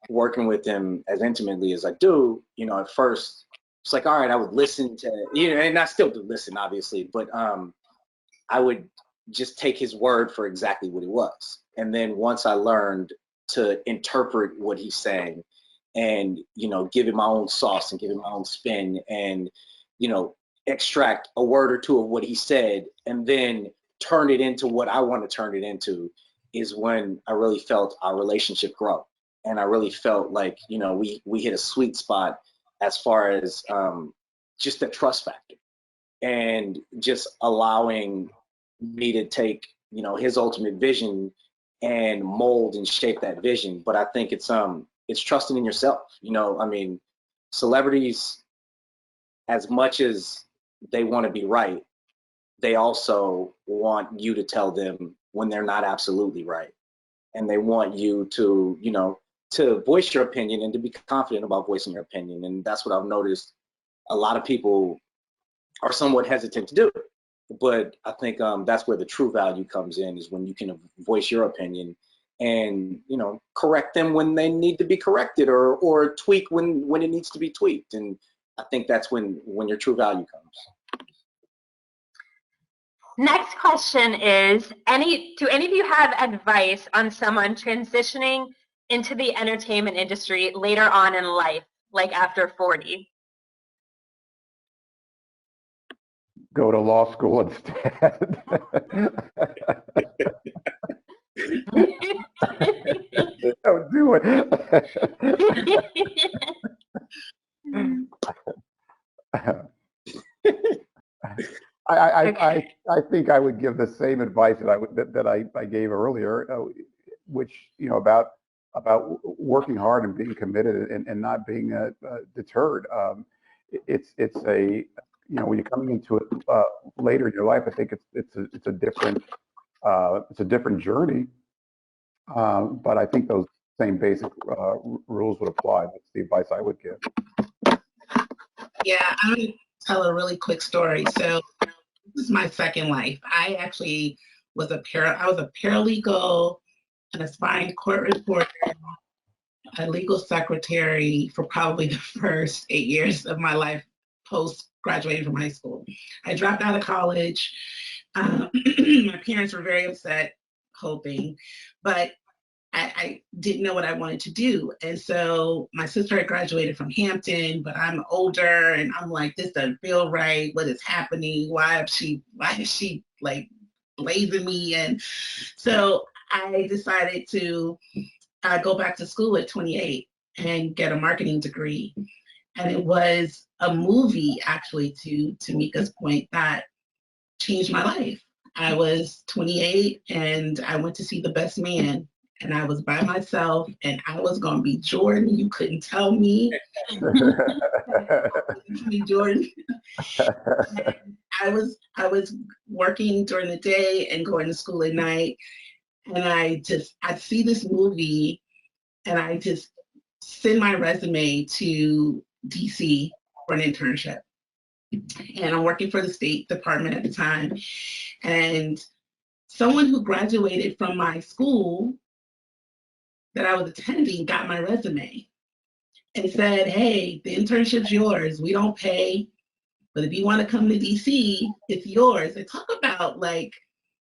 Speaker 5: working with him as intimately as I do, you know, at first it's like, all right, I would listen to, you know, and I still do listen, obviously, but I would just take his word for exactly what he was. And then once I learned to interpret what he's saying and, you know, give it my own sauce and give it my own spin and, you know, extract a word or two of what he said and then turn it into what I want to turn it into, is when I really felt our relationship grow. And I really felt like, you know, we hit a sweet spot as far as just the trust factor and just allowing me to take, you know, his ultimate vision and mold and shape that vision. But I think it's trusting in yourself. You know, I mean, celebrities, as much as they want to be right, they also want you to tell them when they're not absolutely right. And they want you to, you know, to voice your opinion and to be confident about voicing your opinion. And that's what I've noticed a lot of people are somewhat hesitant to do. But I think that's where the true value comes in, is when you can voice your opinion and, you know, correct them when they need to be corrected, or tweak when it needs to be tweaked. And I think that's when your true value comes.
Speaker 1: Next question is, do any of you have advice on someone transitioning into the entertainment industry later on in life, like after 40?
Speaker 3: Go to law school instead. Don't do it. I think I would give the same advice that I gave earlier, which, you know, about working hard and being committed and not being deterred. It's a, you know, when you're coming into it later in your life, I think it's a different journey. But I think those same basic rules would apply. That's the advice I would give.
Speaker 2: Yeah, I'm going to tell a really quick story. So this is my second life. I actually was a paralegal, an aspiring court reporter, a legal secretary for probably the first 8 years of my life post graduating from high school. I dropped out of college. My parents were very upset, whole thing, but I didn't know what I wanted to do. And so my sister had graduated from Hampton, but I'm older and I'm like, this doesn't feel right. What is happening? Why is she like blazing me? And so I decided to go back to school at 28 and get a marketing degree. And it was a movie, actually, to Mika's point, that changed my life. I was 28 and I went to see The Best Man. And I was by myself, and I was gonna be Jordan. You couldn't tell me. Jordan. I was working during the day and going to school at night, and I'd see this movie, and I just send my resume to DC for an internship. And I'm working for the State Department at the time, and someone who graduated from my school that I was attending got my resume and said, hey, the internship's yours. We don't pay, but if you want to come to DC, it's yours. And talk about like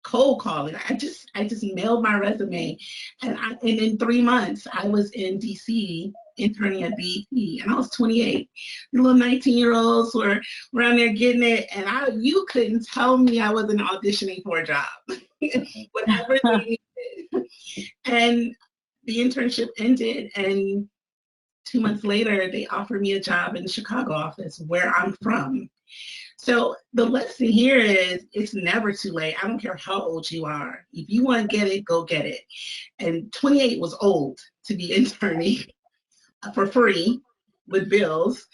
Speaker 2: cold calling. I just mailed my resume, and in 3 months I was in DC interning at BET, and I was 28. The little 19-year-olds were around there getting it, and you couldn't tell me I wasn't auditioning for a job. Whatever they needed. And the internship ended, and 2 months later they offered me a job in the Chicago office, where I'm from. So the lesson here is it's never too late. I don't care how old you are. If you want to get it, go get it. And 28 was old to be interning for free with bills.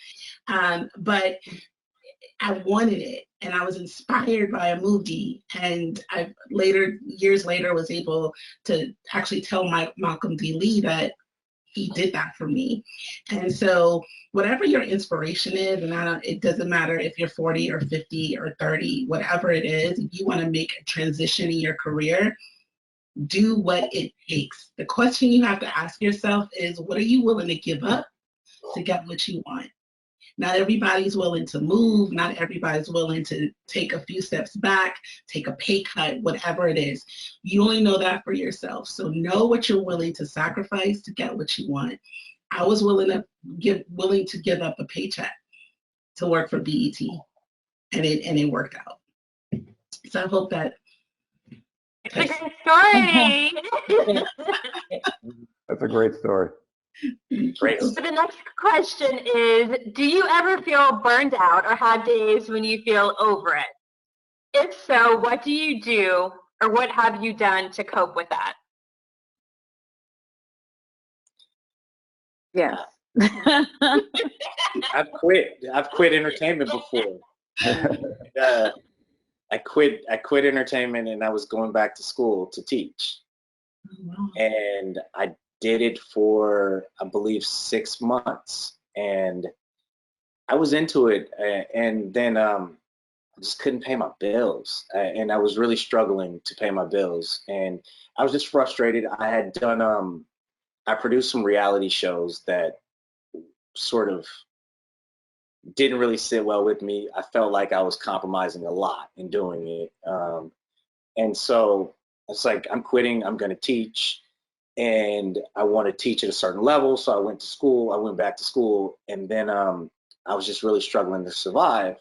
Speaker 2: But I wanted it, and I was inspired by a movie. And I years later, was able to actually tell Malcolm D. Lee that he did that for me. And so whatever your inspiration is, and it doesn't matter if you're 40 or 50 or 30, whatever it is, if you want to make a transition in your career, do what it takes. The question you have to ask yourself is, what are you willing to give up to get what you want? Not everybody's willing to move. Not everybody's willing to take a few steps back, take a pay cut, whatever it is. You only know that for yourself. So know what you're willing to sacrifice to get what you want. I was willing to give up a paycheck to work for BET, and it worked out. So I hope that.
Speaker 1: It's a great story.
Speaker 3: That's a great story.
Speaker 5: Great.
Speaker 1: So the next question is, do you ever feel burned out or have days when you feel over it? If so, what do you do, or what have you done to cope with that?
Speaker 4: Yes.
Speaker 5: I've quit entertainment before. I quit entertainment, and I was going back to school to teach. And I did it for, I believe, 6 months, and I was into it, and then I just couldn't pay my bills, and I was really struggling to pay my bills, and I was just frustrated. I had done, I produced some reality shows that sort of didn't really sit well with me. I felt like I was compromising a lot in doing it, and so it's like, I'm quitting. I'm going to teach. And I want to teach at a certain level. So I went to school, I went back to school, and then I was just really struggling to survive.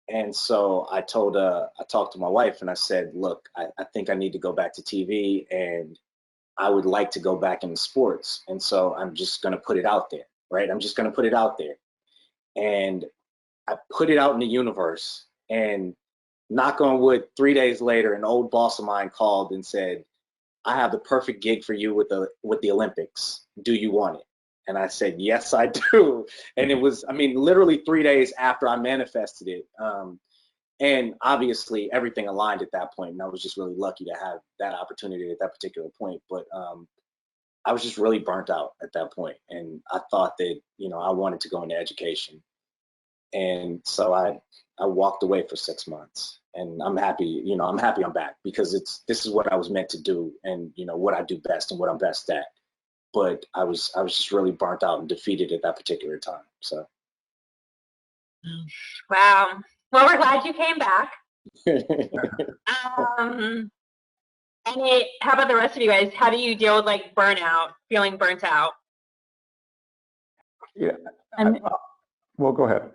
Speaker 5: And so I talked to my wife, and I said, look, I think I need to go back to TV, and I would like to go back into sports. And so I'm just going to put it out there, right? I'm just going to put it out there. And I put it out in the universe, and knock on wood, 3 days later, an old boss of mine called and said, I have the perfect gig for you with the Olympics. Do you want it? And I said, yes, I do. And it was, I mean, literally 3 days after I manifested it. And obviously everything aligned at that point. And I was just really lucky to have that opportunity at that particular point. But I was just really burnt out at that point. And I thought that, I wanted to go into education. And so I walked away for 6 months. And I'm happy, I'm back, because this is what I was meant to do, and what I do best and what I'm best at. But I was just really burnt out and defeated at that particular time. So.
Speaker 1: Wow. Well, we're glad you came back. How about the rest of you guys? How do you deal with burnout, feeling burnt out?
Speaker 3: Yeah. Well, go ahead.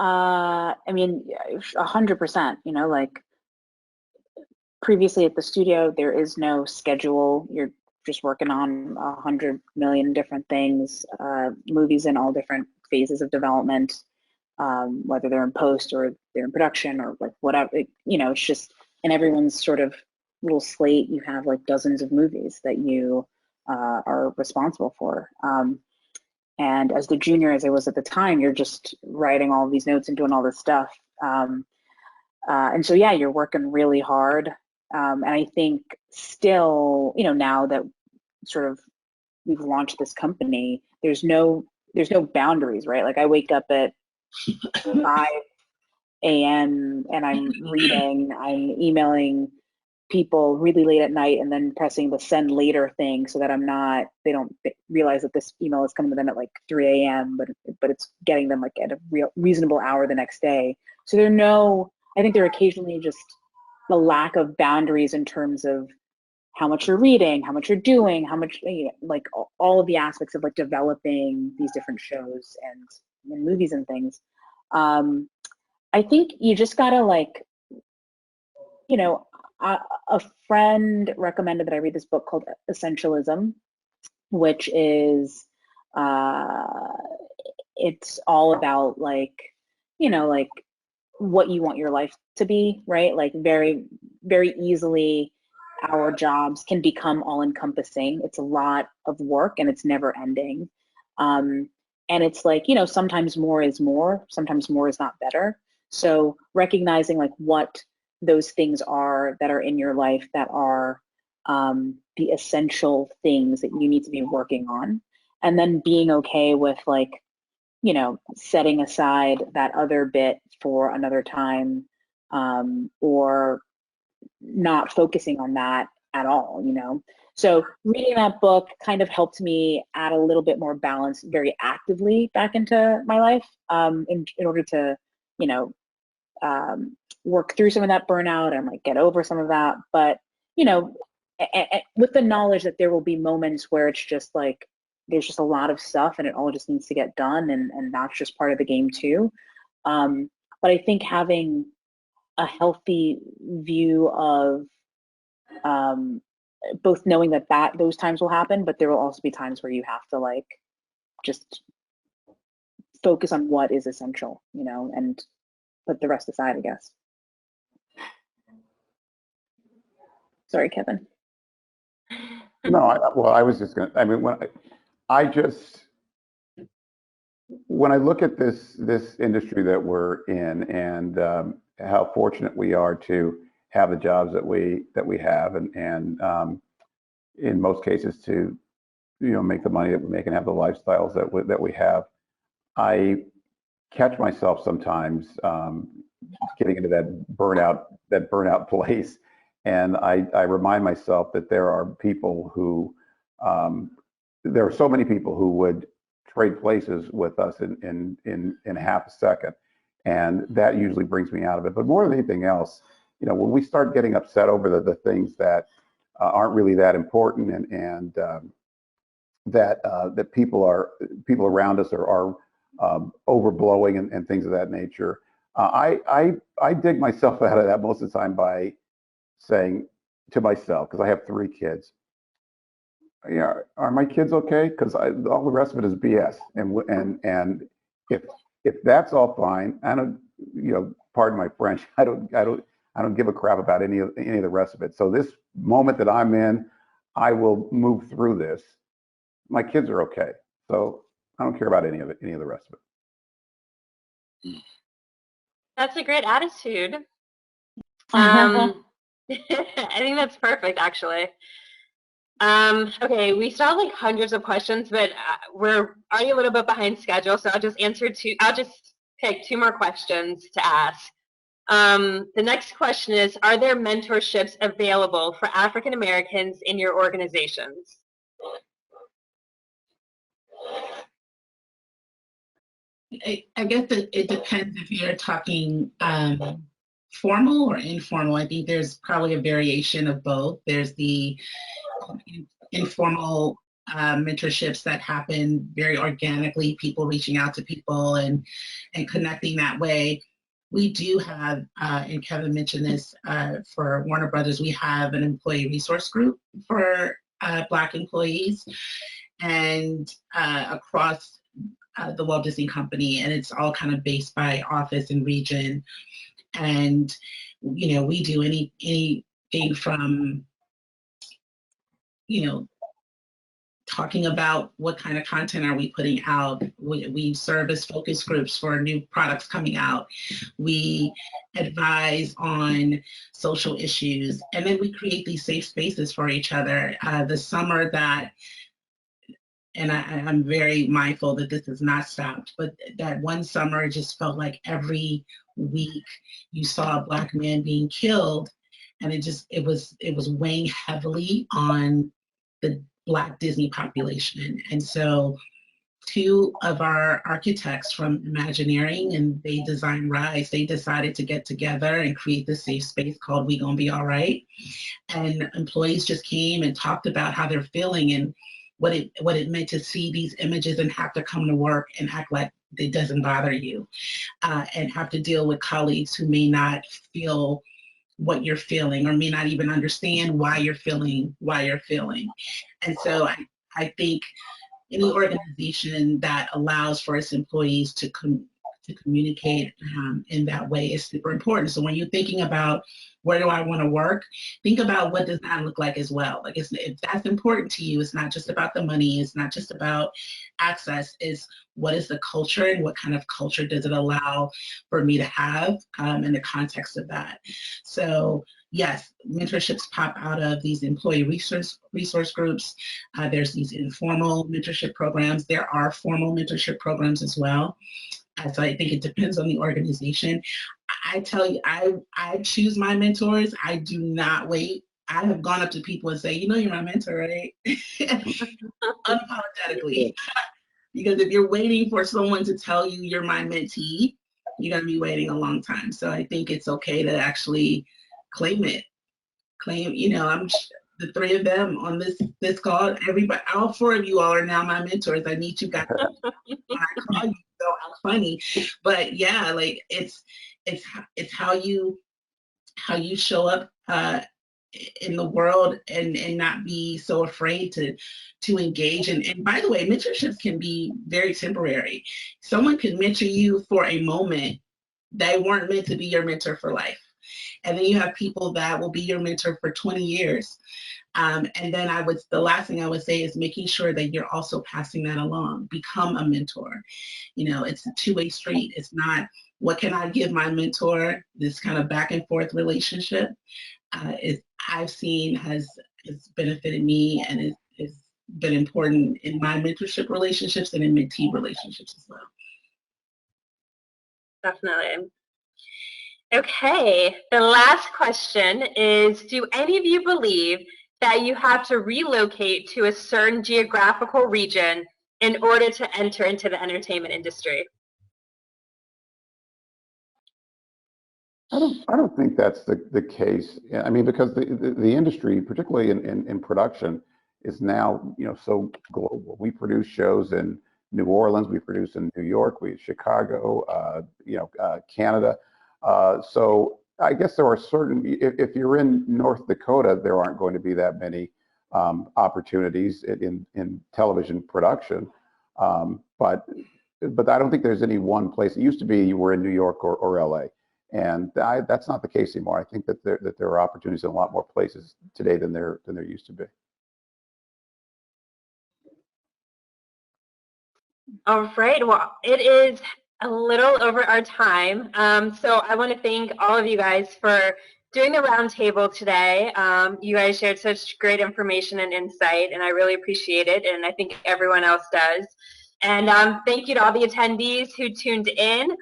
Speaker 4: I mean, 100%, previously at the studio, there is no schedule. You're just working on 100 million different things, movies in all different phases of development, whether they're in post or they're in production or whatever, it's just, in everyone's sort of little slate, you have dozens of movies that you are responsible for. And as the junior, as I was at the time, you're just writing all these notes and doing all this stuff. And so, yeah, you're working really hard. And I think still, now that sort of we've launched this company, there's no boundaries, right? I wake up at 5 a.m. and I'm reading, I'm emailing people really late at night, and then pressing the send later thing so that they don't realize that this email is coming to them at 3 a.m. but it's getting them at a reasonable hour the next day. So I think they're occasionally just the lack of boundaries in terms of how much you're reading, how much you're doing, how much, like all of the aspects of like developing these different shows and movies and things. I think you just gotta like, you know, a friend recommended that I read this book called Essentialism, which is, it's all about like, you know, like what you want your life to be, right? Like very, very easily our jobs can become all encompassing. It's a lot of work and it's never ending. And it's like, you know, sometimes more is more, sometimes more is not better. So recognizing like what those things are that are in your life that are the essential things that you need to be working on, and then being okay with like, you know, setting aside that other bit for another time, or not focusing on that at all, you know. So reading that book kind of helped me add a little bit more balance very actively back into my life, in order to, you know, work through some of that burnout and like get over some of that. But, you know, with the knowledge that there will be moments where it's just like, there's just a lot of stuff and it all just needs to get done, and that's just part of the game too. But I think having a healthy view of both knowing that those times will happen, but there will also be times where you have to like just focus on what is essential, you know, and put the rest aside, I guess. Sorry, Kevin.
Speaker 3: No, well, I was just going to, I mean, when I look at this industry that we're in, and how fortunate we are to have the jobs that we have, and in most cases to, you know, make the money that we make and have the lifestyles that we have, I catch myself sometimes getting into that burnout place, and I remind myself that there are people who there are so many people who would trade places with us in half a second, and that usually brings me out of it. But more than anything else, you know, when we start getting upset over the things that aren't really that important, and that people around us are overblowing and things of that nature, I dig myself out of that most of the time by saying to myself, because I have 3 kids, yeah, are my kids okay? Because all the rest of it is BS. And if that's all fine, I don't, you know, pardon my French, I don't give a crap about any of the rest of it. So this moment that I'm in, I will move through this. My kids are okay, so I don't care about any of the rest of it.
Speaker 1: That's a great attitude. I think that's perfect, actually. Okay, we still have like hundreds of questions, but we're already a little bit behind schedule, so I'll just pick 2 more questions to ask. The next question is, are there mentorships available for African Americans in your organizations?
Speaker 2: I guess it depends if you're talking formal or informal. I think there's probably a variation of both. There's the informal mentorships that happen very organically, people reaching out to people and connecting that way. We do have, and Kevin mentioned this, for Warner Brothers, we have an employee resource group for Black employees, and across the Walt Disney Company, and it's all kind of based by office and region. And, you know, we do anything from, you know, talking about what kind of content are we putting out. We serve as focus groups for new products coming out. We advise on social issues, and then we create these safe spaces for each other. The summer that, and I'm very mindful that this has not stopped, but that one summer it just felt like every week you saw a Black man being killed, and it was weighing heavily on the Black Disney population. And so 2 of our architects from Imagineering, and they designed Rise. They decided to get together and create this safe space called We Gonna Be All Right. And employees just came and talked about how they're feeling and what it meant to see these images and have to come to work and act like it doesn't bother you, and have to deal with colleagues who may not feel what you're feeling or may not even understand why you're feeling. And so I think any organization that allows for its employees to communicate in that way is super important. So when you're thinking about where do I want to work, think about what does that look like as well. Like if that's important to you, it's not just about the money, it's not just about access, it's what is the culture and what kind of culture does it allow for me to have in the context of that. So yes, mentorships pop out of these employee resource groups. There's these informal mentorship programs. There are formal mentorship programs as well. So I think it depends on the organization. I tell you, I choose my mentors. I do not wait. I have gone up to people and say, you know, you're my mentor, right? Unapologetically. Because if you're waiting for someone to tell you you're my mentee, you're going to be waiting a long time. So I think it's okay to actually claim it. You know, I'm the 3 of them on this call. Everybody, all 4 of you all are now my mentors. I need you guys when I call you. So I'm funny, but yeah, like it's how you show up in the world and not be so afraid to engage. And by the way, mentorships can be very temporary. Someone can mentor you for a moment. They weren't meant to be your mentor for life. And then you have people that will be your mentor for 20 years. And then the last thing I would say is making sure that you're also passing that along. Become a mentor. You know, it's a 2-way street. It's not, what can I give my mentor? This kind of back and forth relationship I've seen has benefited me and is been important in my mentorship relationships and in mentee relationships as well.
Speaker 1: Definitely. Okay, the last question is, do any of you believe that you have to relocate to a certain geographical region in order to enter into the entertainment industry?
Speaker 3: I don't think that's the case. I mean, because the industry, particularly in production, is now, you know, so global. We produce shows in New Orleans, we produce in New York, Chicago, you know, Canada. So I guess there are certain, if you're in North Dakota, there aren't going to be that many opportunities in television production. But I don't think there's any one place. It used to be you were in New York or LA. And that's not the case anymore. I think that there are opportunities in a lot more places today than there used to be.
Speaker 1: All right, well, it is a little over our time. So I want to thank all of you guys for doing the roundtable today. You guys shared such great information and insight, and I really appreciate it, and I think everyone else does. And thank you to all the attendees who tuned in.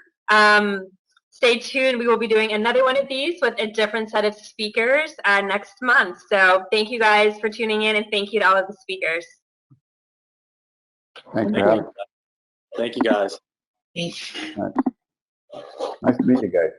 Speaker 1: Stay tuned. We will be doing another one of these with a different set of speakers next month. So thank you guys for tuning in, and thank you to all of the speakers.
Speaker 3: Thanks for having me.
Speaker 5: Thank you, guys.
Speaker 2: Thanks.
Speaker 3: Nice to meet you guys.